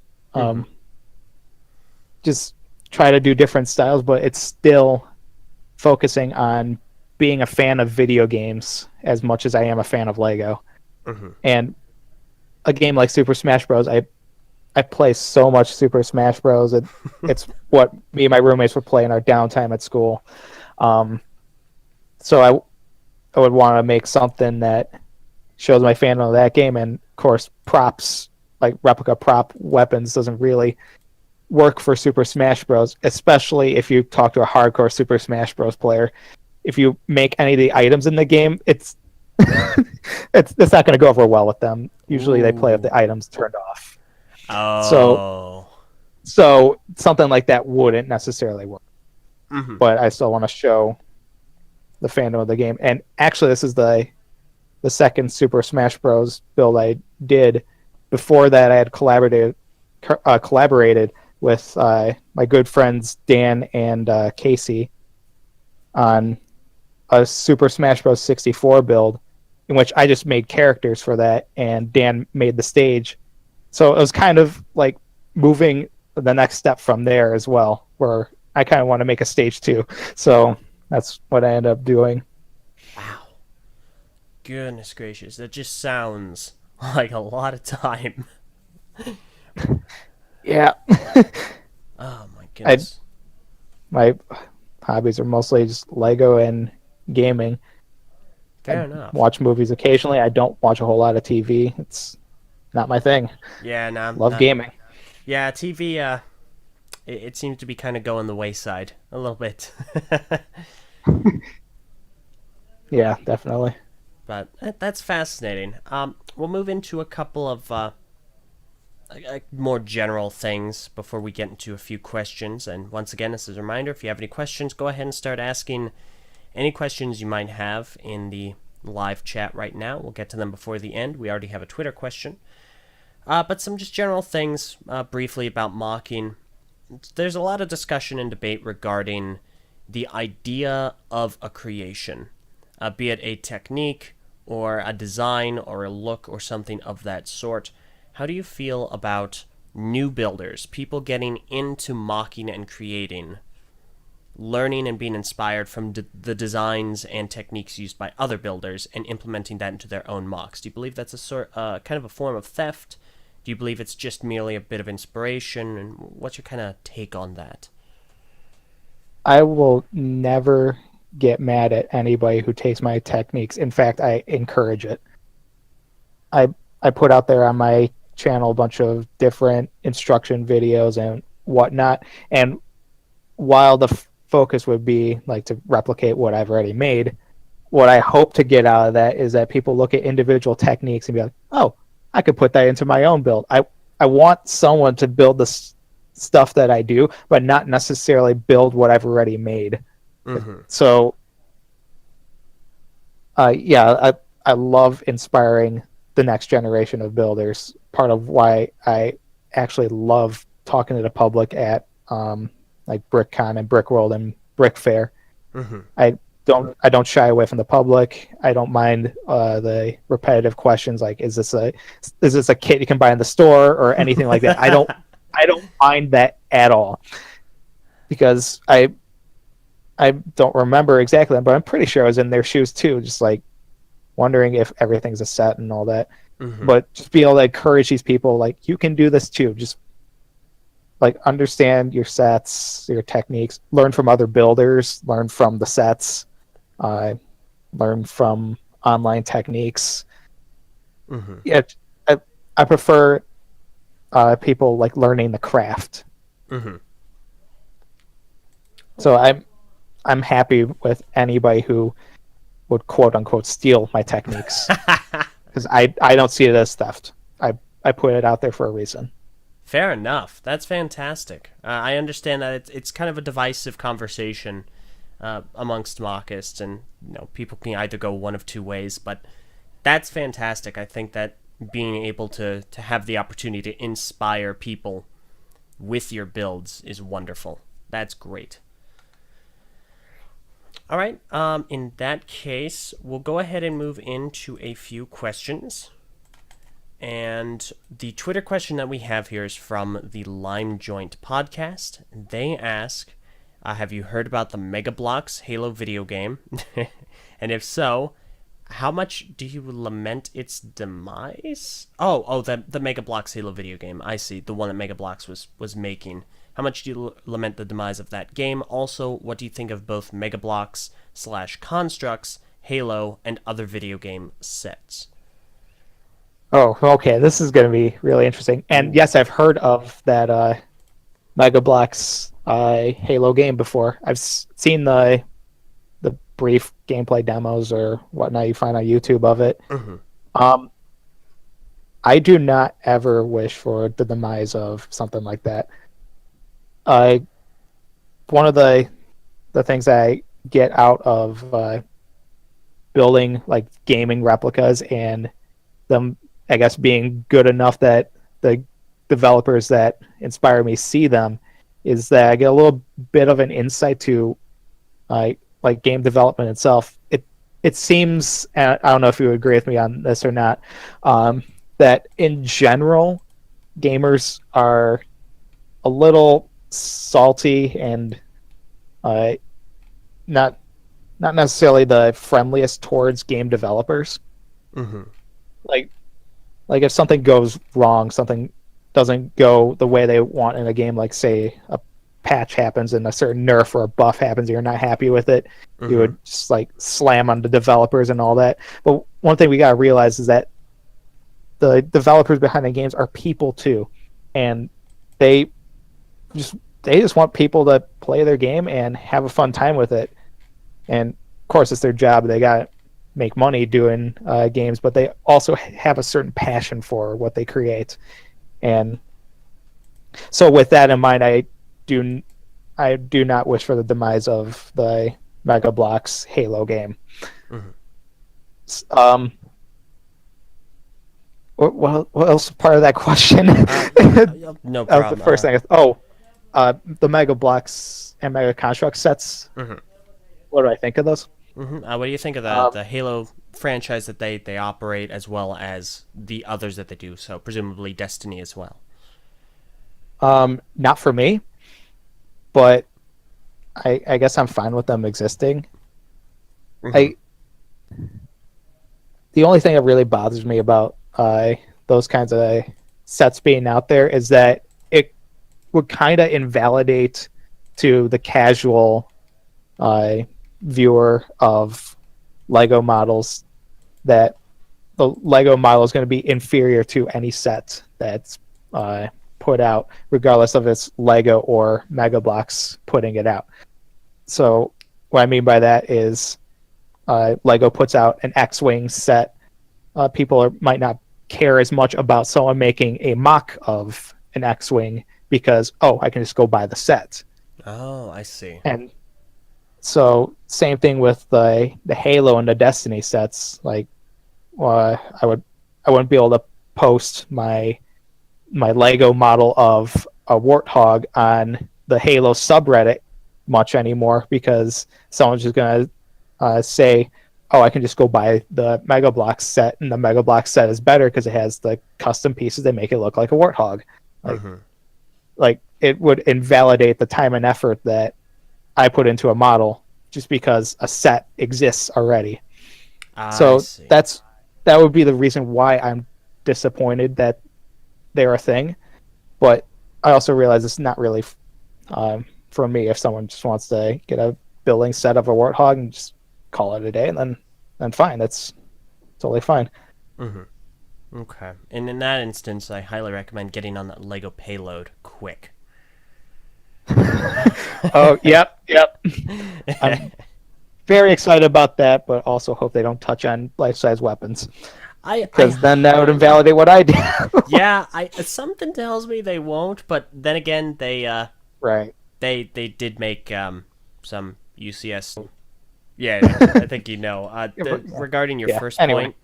B: Just try to do different styles, but it's still focusing on being a fan of video games as much as I am a fan of Lego. And a game like Super Smash Bros., I play so much Super Smash Bros. It's what me and my roommates would play in our downtime at school. So I would want to make something that shows my fandom of that game, and of course props, like replica prop weapons, doesn't really work for Super Smash Bros., especially if you talk to a hardcore Super Smash Bros. Player. If you make any of the items in the game, it's it's not going to go over well with them. Usually they play with the items turned off.
A: Oh.
B: So something like that wouldn't necessarily work. But I still want to show the fandom of the game. And actually, this is the second Super Smash Bros. Build I did. Before that, I had collaborated with my good friends Dan and Casey on a Super Smash Bros. 64 build, in which I just made characters for that, and Dan made the stage. So it was kind of like moving the next step from there as well, where I kind of want to make a stage too. So that's what I ended up doing.
A: Wow. Goodness gracious. That just sounds like a lot of time.
B: Yeah.
A: Oh my goodness.
B: My hobbies are mostly just Lego and gaming.
A: Fair enough.
B: Watch movies occasionally. I don't watch a whole lot of TV. It's not my thing.
A: Yeah, no.
B: Love gaming.
A: Yeah, TV, it seems to be kind of going the wayside a little bit.
B: Yeah, definitely.
A: But that's fascinating. We'll move into a couple of more general things before we get into a few questions. And once again, this is a reminder, if you have any questions, go ahead and start asking any questions you might have in the live chat right now. We'll get to them before the end. We already have a Twitter question. But some just general things briefly about mocking. There's a lot of discussion and debate regarding the idea of a creation, be it a technique or a design or a look or something of that sort. How do you feel about new builders, people getting into mocking and creating, learning and being inspired from the designs and techniques used by other builders and implementing that into their own mocks? Do you believe that's a kind of a form of theft? Do you believe it's just merely a bit of inspiration? And what's your kind of take on that?
B: I will never get mad at anybody who takes my techniques. In fact, I encourage it. I put out there on my channel a bunch of different instruction videos and whatnot. And while the focus would be like to replicate what I've already made, what I hope to get out of that is that people look at individual techniques and be like, oh, I could put that into my own build. I want someone to build the stuff that I do, but not necessarily build what I've already made. Mm-hmm. So, yeah, I love inspiring the next generation of builders. Part of why I actually love talking to the public at like BrickCon and Brickworld and Brick Fair. Mm-hmm. I don't shy away from the public. I don't mind the repetitive questions like, is this a kit you can buy in the store or anything like that. I don't mind that at all, because I don't remember exactly, but I'm pretty sure I was in their shoes too, just like wondering if everything's a set and all that. Mm-hmm. But just be able to encourage these people, like, you can do this too. Just like understand your sets, your techniques, learn from other builders, learn from the sets, learn from online techniques. Mm-hmm. Yeah, I prefer people like learning the craft. Mm-hmm. So I'm happy with anybody who would quote unquote steal my techniques, because I don't see it as theft. I put it out there for a reason.
A: Fair enough. That's fantastic. I understand that it's kind of a divisive conversation amongst MOCists, and people can either go one of two ways, but that's fantastic. I think that being able to have the opportunity to inspire people with your builds is wonderful. That's great. All right. In that case, we'll go ahead and move into a few questions. And the Twitter question that we have here is from the Lime Joint podcast. They ask, have you heard about the Mega Bloks Halo video game? And if so, how much do you lament its demise? Oh, the Mega Bloks Halo video game. I see. The one that Mega Bloks was making. How much do you lament the demise of that game? Also, what do you think of both Mega Bloks / Constructs, Halo, and other video game sets?
B: Oh, okay. This is going to be really interesting. And yes, I've heard of that Mega Bloks Halo game before. I've seen the brief gameplay demos or whatnot you find on YouTube of it.
A: Mm-hmm.
B: I do not ever wish for the demise of something like that. One of the things I get out of building like gaming replicas and them, I guess, being good enough that the developers that inspire me see them is that I get a little bit of an insight to like game development itself. It seems, and I don't know if you would agree with me on this or not, that in general gamers are a little salty and not necessarily the friendliest towards game developers.
A: Mm-hmm.
B: Like if something goes wrong, something doesn't go the way they want in a game, like say a patch happens and a certain nerf or a buff happens and you're not happy with it,
A: Mm-hmm.
B: you would just like slam on the developers and all that. But one thing we gotta realize is that the developers behind the games are people too, and they just want people to play their game and have a fun time with it. And of course, it's their job; they gotta make money doing games, but they also have a certain passion for what they create. And so, with that in mind, I do not wish for the demise of the Mega Bloks Halo game.
A: Mm-hmm.
B: What else part of that question?
A: No
B: That was
A: problem.
B: the first thing. The Mega Bloks and Mega Construct sets.
A: Mm-hmm.
B: What do I think of those?
A: Mm-hmm. What do you think of the Halo franchise that they operate, as well as the others that they do? So presumably Destiny as well.
B: Not for me, but I guess I'm fine with them existing.
A: Mm-hmm.
B: The only thing that really bothers me about those kinds of sets being out there is that it would kind of invalidate to the casual viewer of Lego models that the Lego model is going to be inferior to any set that's put out, regardless of it's Lego or Mega Bloks putting it out. So what I mean by that is Lego puts out an X-Wing set. People might not care as much about someone making a mock of an X-Wing because, I can just go buy the set.
A: Oh, I see.
B: And so same thing with the Halo and the Destiny sets. Like, I wouldn't be able to post my Lego model of a warthog on the Halo subreddit much anymore because someone's just gonna say, I can just go buy the Mega Bloks set, and the Mega Bloks set is better because it has the custom pieces that make it look like a warthog. Like it would invalidate the time and effort that I put into a model just because a set exists already. So that would be the reason why I'm disappointed that they're a thing. But I also realize it's not really for me. If someone just wants to get a building set of a warthog and just call it a day, and then fine, that's totally fine.
A: Mm-hmm. Okay. And in that instance, I highly recommend getting on that Lego payload quick.
B: Oh, yep. I'm very excited about that, but also hope they don't touch on life-size weapons. Because then that would invalidate what I do.
A: Yeah, something tells me they won't, but then again, they
B: right.
A: They did make some UCS. Yeah, I think you know. Regarding your first point,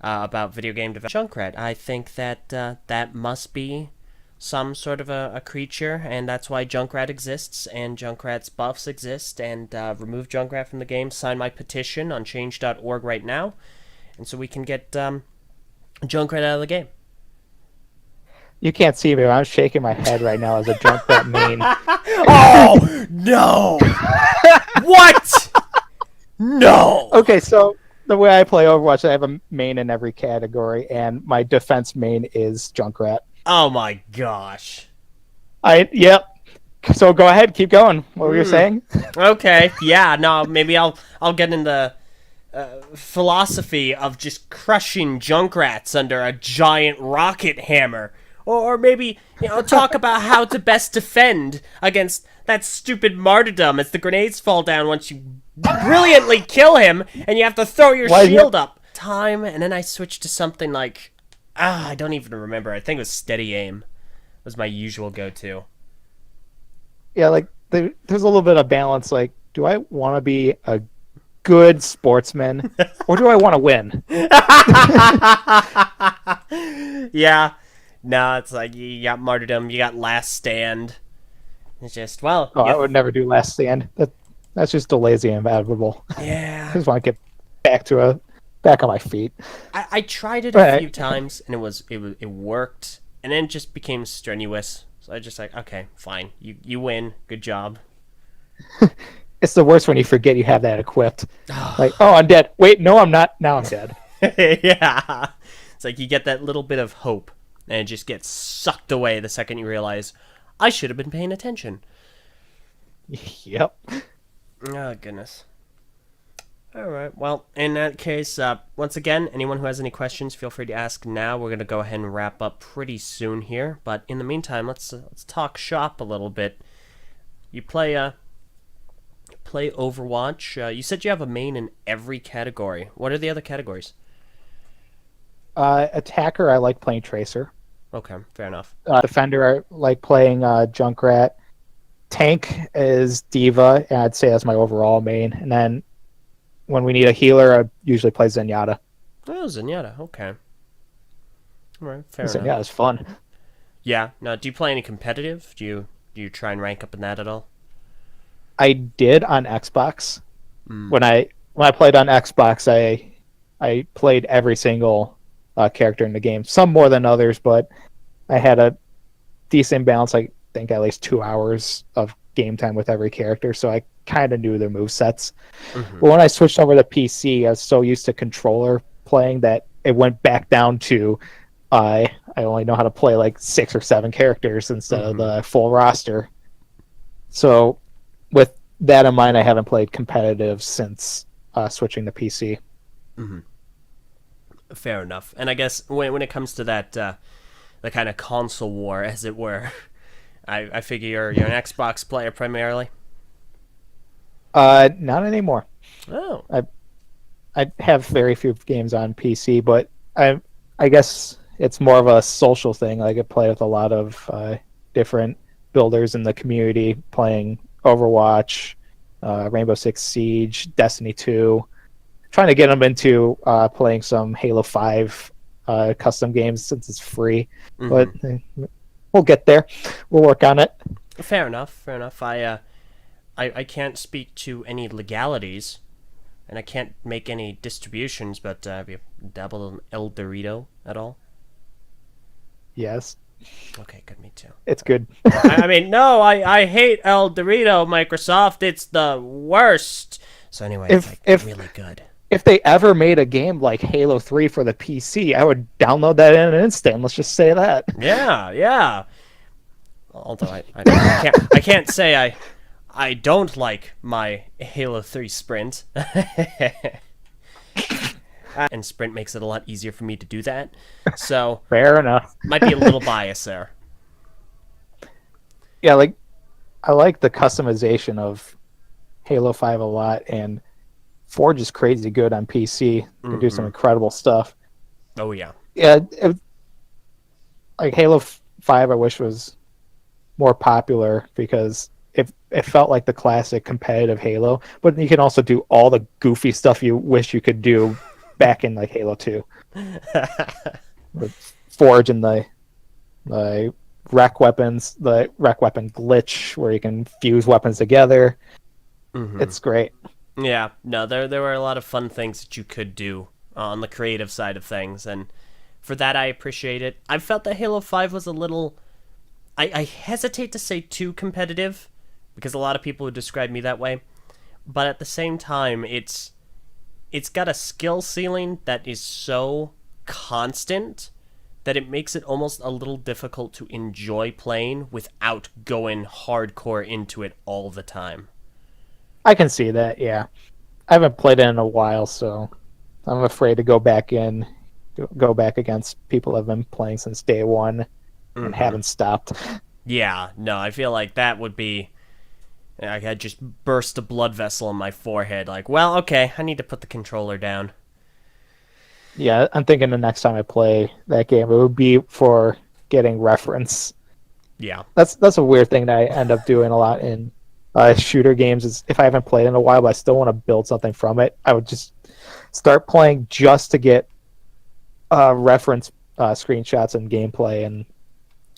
A: about video game development. Junkrat. I think that that must be some sort of a creature, and that's why Junkrat exists, and Junkrat's buffs exist, and remove Junkrat from the game. Sign my petition on change.org right now, and so we can get Junkrat out of the game.
B: You can't see me, but I'm shaking my head right now as a Junkrat main.
A: Oh, no! What? No!
B: Okay, so the way I play Overwatch, I have a main in every category, and my defense main is Junkrat.
A: Oh my gosh.
B: Yep. So go ahead, keep going. What were you saying?
A: Okay, yeah, no, maybe I'll get in the philosophy of just crushing Junkrats under a giant rocket hammer. Or maybe, talk about how to best defend against that stupid martyrdom as the grenades fall down once you brilliantly kill him and you have to throw your shield up. And then I switched to something like, I don't even remember. I think it was steady aim was my usual go-to.
B: Yeah, like there's a little bit of balance. Like, do I want to be a good sportsman or do I want to win?
A: Yeah. No, it's like you got martyrdom, you got last stand. It's just, well...
B: I would never do last stand. That's just a lazy inevitable.
A: Yeah.
B: I just want to get back on my feet.
A: I tried it a few times, and it worked, and then it just became strenuous. So I just like, okay, fine. You win. Good job.
B: It's the worst when you forget you have that equipped. Like, oh, I'm dead. Wait, no, I'm not. Now I'm dead.
A: Yeah. It's like you get that little bit of hope, and it just gets sucked away the second you realize, I should have been paying attention.
B: Yep.
A: Oh, goodness. All right. Well, in that case, once again, anyone who has any questions, feel free to ask now. We're going to go ahead and wrap up pretty soon here. But in the meantime, let's talk shop a little bit. You play Overwatch. You said you have a main in every category. What are the other categories?
B: Attacker, I like playing Tracer.
A: Okay, fair enough.
B: Defender, I like playing Junkrat. Tank is Diva, and I'd say that's my overall main. And then when we need a healer, I usually play Zenyatta.
A: Oh, Zenyatta, okay. All right, fair enough.
B: Zenyatta's fun.
A: Yeah. Now, do you play any competitive? Do you try and rank up in that at all?
B: I did on Xbox. When I played on Xbox, I played every single character in the game. Some more than others, but I had a decent balance. I think at least 2 hours of game time with every character, so I kind of knew their movesets. But when I switched over to PC, I was so used to controller playing that it went back down to I only know how to play like 6 or 7 characters instead of the full roster. So with that in mind, I haven't played competitive since switching to PC.
A: Fair enough. And I guess when it comes to that, the kind of console war, as it were, I figure you're an Xbox player primarily.
B: Not anymore.
A: Oh.
B: I have very few games on PC, but I guess it's more of a social thing. I could play with a lot of different builders in the community, playing Overwatch, Rainbow Six Siege, Destiny 2. Trying to get them into playing some Halo 5 custom games since it's free. But we'll get there. We'll work on it.
A: Fair enough. I can't speak to any legalities, and I can't make any distributions, but have you dabbled in El Dorito at all?
B: Yes.
A: Okay, good, me too.
B: It's good.
A: I mean, no, I hate El Dorito, Microsoft. It's the worst. So anyway, it's really good.
B: If they ever made a game like Halo 3 for the PC, I would download that in an instant. Let's just say that.
A: Yeah. Although I can't say I don't like my Halo 3 sprint. And sprint makes it a lot easier for me to do that. So
B: fair enough.
A: Might be a little bias there.
B: Yeah, like I like the customization of Halo 5 a lot, and Forge is crazy good on PC. They do some incredible stuff.
A: Oh yeah.
B: Yeah, like Halo 5 I wish was more popular because it felt like the classic competitive Halo, but you can also do all the goofy stuff you wish you could do back in like Halo 2. With Forge and the rec weapons, the rec weapon glitch where you can fuse weapons together.
A: Mm-hmm.
B: It's great.
A: Yeah, no, there were a lot of fun things that you could do on the creative side of things, and for that I appreciate it. I felt that Halo 5 was a little... I hesitate to say too competitive, because a lot of people would describe me that way, but at the same time, it's got a skill ceiling that is so constant that it makes it almost a little difficult to enjoy playing without going hardcore into it all the time.
B: I can see that, yeah. I haven't played it in a while, so I'm afraid to go back against people that have been playing since day one and haven't stopped.
A: Yeah, no, I feel like that would be... I had just burst a blood vessel in my forehead. Like, well, okay, I need to put the controller down.
B: Yeah, I'm thinking the next time I play that game, it would be for getting reference.
A: Yeah.
B: That's a weird thing that I end up doing a lot in shooter games. Is if I haven't played in a while, but I still want to build something from it, I would just start playing just to get reference screenshots and gameplay and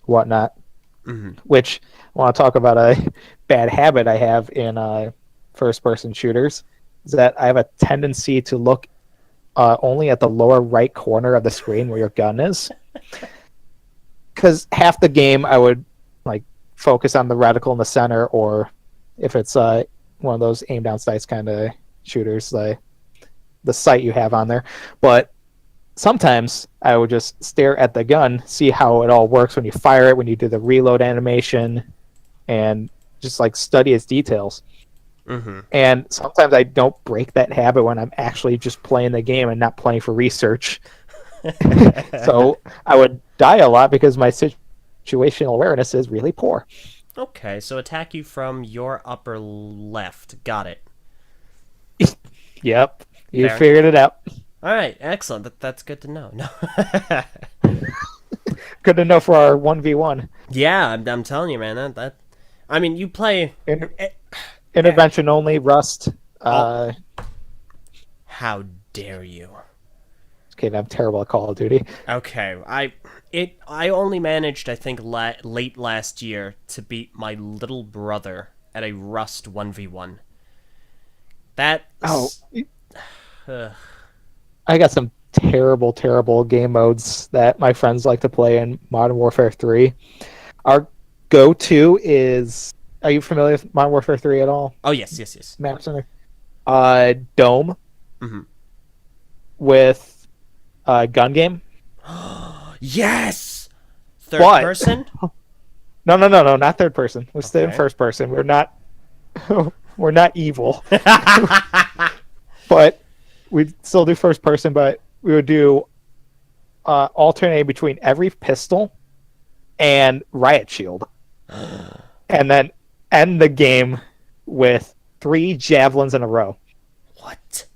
B: whatnot.
A: Mm-hmm.
B: Which I want to talk about a bad habit I have in first-person shooters, is that I have a tendency to look only at the lower right corner of the screen where your gun is. Because half the game I would like focus on the reticle in the center, or if it's one of those aim down sights kind of shooters, the sight you have on there. But sometimes I would just stare at the gun, see how it all works when you fire it, when you do the reload animation, and just like study its details.
A: Mm-hmm.
B: And sometimes I don't break that habit when I'm actually just playing the game and not playing for research. So I would die a lot because my situational awareness is really poor.
A: Okay, so attack you from your upper left. Got it.
B: Yep, you
A: Fair.
B: figured it out.
A: All right, excellent. That's good to know. No.
B: Good to know for our 1v1.
A: Yeah, I'm telling you, man. That I mean, you play
B: Intervention only, Rust.
A: How dare you?
B: Okay, I'm terrible at Call of Duty.
A: Okay, I only managed, I think, late last year to beat my little brother at a Rust 1v1. That
B: I got some terrible game modes that my friends like to play in Modern Warfare 3. Our go-to is... Are you familiar with Modern Warfare 3 at all?
A: Oh, yes.
B: Map Center? Dome.
A: Mm-hmm.
B: With gun game.
A: Yes! Third
B: What?
A: person?
B: No, not third person. We're still in
A: Okay.
B: first person. We're not evil. But we'd still do first person, but we would do alternate between every pistol and riot shield. And then end the game with 3 javelins in a row.
A: What?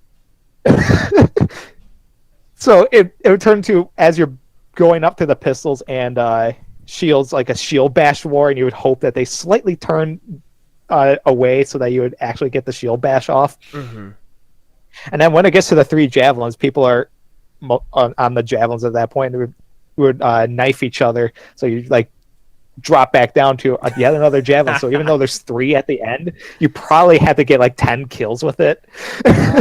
B: So it would turn to, as you're going up to the pistols and shields, like a shield bash war, and you would hope that they slightly turn away so that you would actually get the shield bash off.
A: Mm-hmm.
B: And then when it gets to the 3 javelins, people are on the javelins at that point. We would knife each other. So you like drop back down to yet another javelin. So even though there's 3 at the end, you probably had to get like 10 kills with it.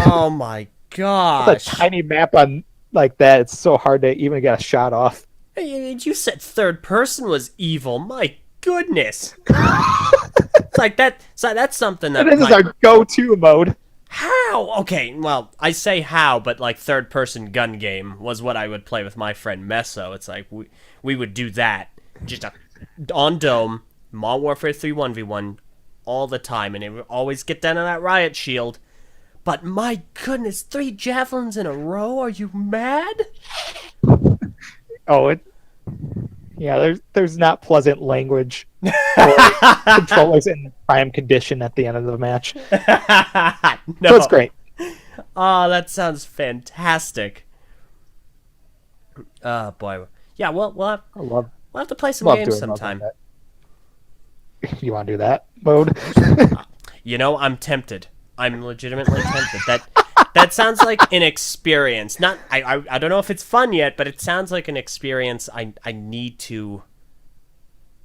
A: Oh my gosh.
B: It's a tiny map on like that. It's so hard to even get a shot off.
A: You said third person was evil. My goodness. It's like that. So that's something that.
B: This is our go-to mode.
A: How? Okay, well, I say how, but like third person gun game was what I would play with my friend Meso. It's like we would do that just on Dome, Modern Warfare 3 1v1 all the time, and it would always get down to that riot shield. But my goodness, 3 javelins in a row? Are you mad?
B: Oh, yeah. There's not pleasant language or controllers in prime condition at the end of the match.
A: No.
B: So it's great.
A: Oh, that sounds fantastic. Oh boy, yeah. We'll have to play some games sometime.
B: You want to do that mode?
A: You know, I'm tempted. I'm legitimately tempted. That sounds like an experience. Not I don't know if it's fun yet, but it sounds like an experience I need to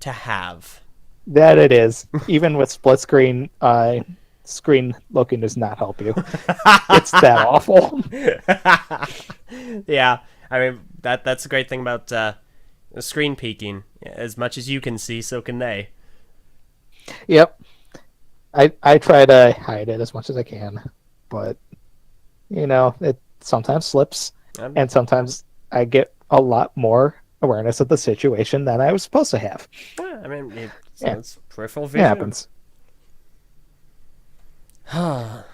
A: have.
B: That it is. Even with split screen, screen looking does not help you. It's that awful.
A: Yeah, I mean that's the great thing about screen peeking. As much as you can see, so can they.
B: Yep. I try to hide it as much as I can, but it sometimes slips, and sometimes I get a lot more awareness of the situation than I was supposed to have.
A: I mean, it's peripheral
B: It
A: vision.
B: happens.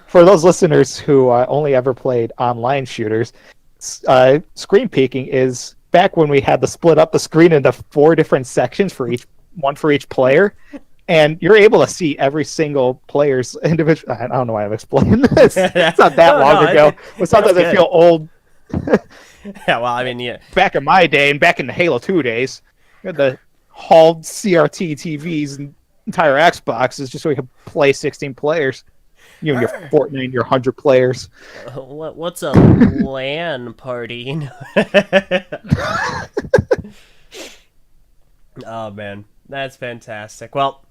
B: For those listeners who only ever played online shooters, screen peeking is back when we had to split up the screen into 4 different sections one for each player. And you're able to see every single player's individual. I don't know why I'm explaining this. It's not that long ago. But sometimes I feel old.
A: Yeah, well, I mean, yeah.
B: Back in my day and back in the Halo 2 days, we had the hauled CRT TVs and entire Xboxes just so we could play 16 players. You and your Fortnite and your 100 players.
A: What's a LAN party? Oh, man. That's fantastic. Well,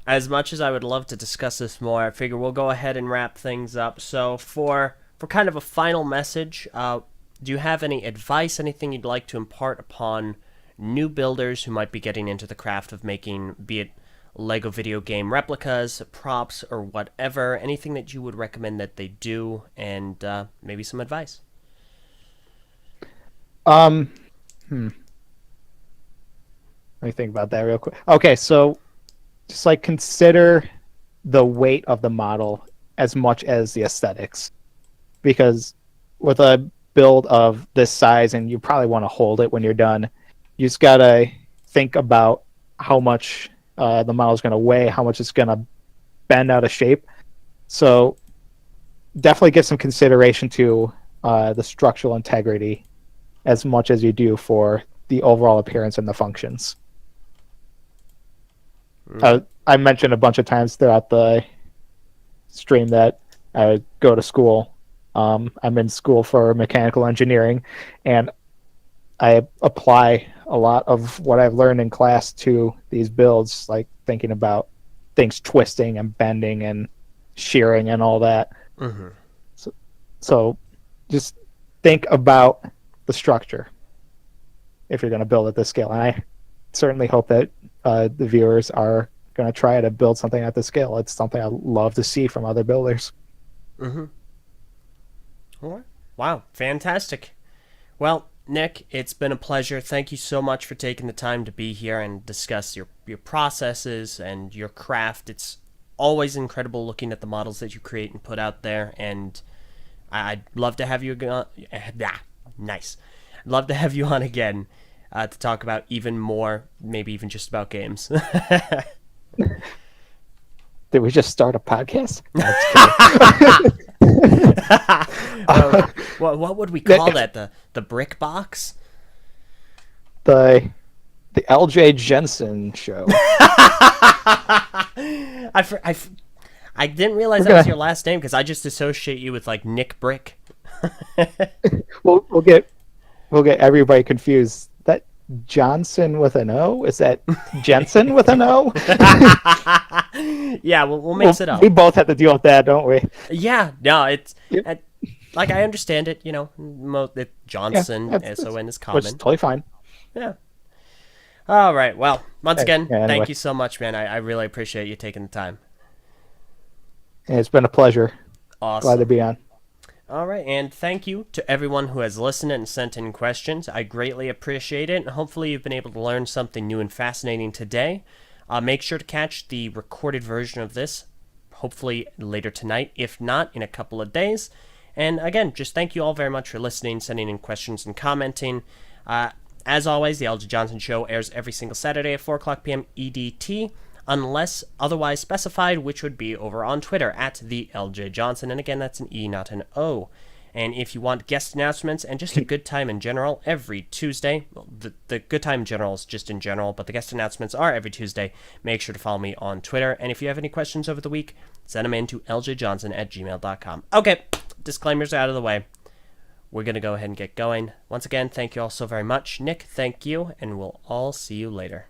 A: as much as I would love to discuss this more, I figure we'll go ahead and wrap things up. So for kind of a final message, do you have any advice, anything you'd like to impart upon new builders who might be getting into the craft of making, be it Lego video game replicas, props, or whatever, anything that you would recommend that they do, and maybe some advice?
B: Let me think about that real quick. Okay, so just consider the weight of the model as much as the aesthetics, because with a build of this size, and you probably want to hold it when you're done, you just gotta think about how much the model is going to weigh, how much it's going to bend out of shape. So definitely give some consideration to the structural integrity as much as you do for the overall appearance and the functions. I mentioned a bunch of times throughout the stream that I go to school. I'm in school for mechanical engineering, and I apply a lot of what I've learned in class to these builds, like thinking about things twisting and bending and shearing and all that.
A: Mm-hmm.
B: So just think about the structure if you're going to build at this scale. And I certainly hope that the viewers are going to try to build something at this scale. It's something I love to see from other builders.
A: Mm-hmm. All right. Wow, fantastic. Well, Nick, it's been a pleasure. Thank you so much for taking the time to be here and discuss your processes and your craft. It's always incredible looking at the models that you create and put out there, and I'd love to have you on. Nice. I'd love to have you on again to talk about even more, maybe even just about games.
B: Did we just start a podcast?
A: What would we call that? The brick box?
B: The Eljay Johnsen Show.
A: I didn't realize that was your last name because I just associate you with Nick Brick.
B: We'll get everybody confused. That Johnson with an O? Is that Jensen with an O?
A: Yeah, we'll mix it up.
B: We both have to deal with that, don't we?
A: Yeah, no, it's
B: Yep.
A: I understand it. Johnson, S-O-N is common.
B: Which is totally fine.
A: Yeah. All right. Well, once again,
B: anyway.
A: Thank you so much, man. I really appreciate you taking the time.
B: It's been a pleasure.
A: Awesome.
B: Glad to be on.
A: All right, and thank you to everyone who has listened and sent in questions. I greatly appreciate it, and hopefully you've been able to learn something new and fascinating today. Make sure to catch the recorded version of this, hopefully later tonight, if not, in a couple of days. And again, just thank you all very much for listening, sending in questions, and commenting. As always, the Eljay Johnsen Show airs every single Saturday at 4 o'clock p.m. EDT, unless otherwise specified, which would be over on Twitter at the Eljay Johnsen. And again, that's an E, not an O. And if you want guest announcements and just a good time in general, every Tuesday, well, the good time in general is just in general, but the guest announcements are every Tuesday. Make sure to follow me on Twitter. And if you have any questions over the week, send them in to ljjohnson@gmail.com. Okay, disclaimers out of the way, we're going to go ahead and get going. Once again, thank you all so very much. Nick, thank you, and we'll all see you later.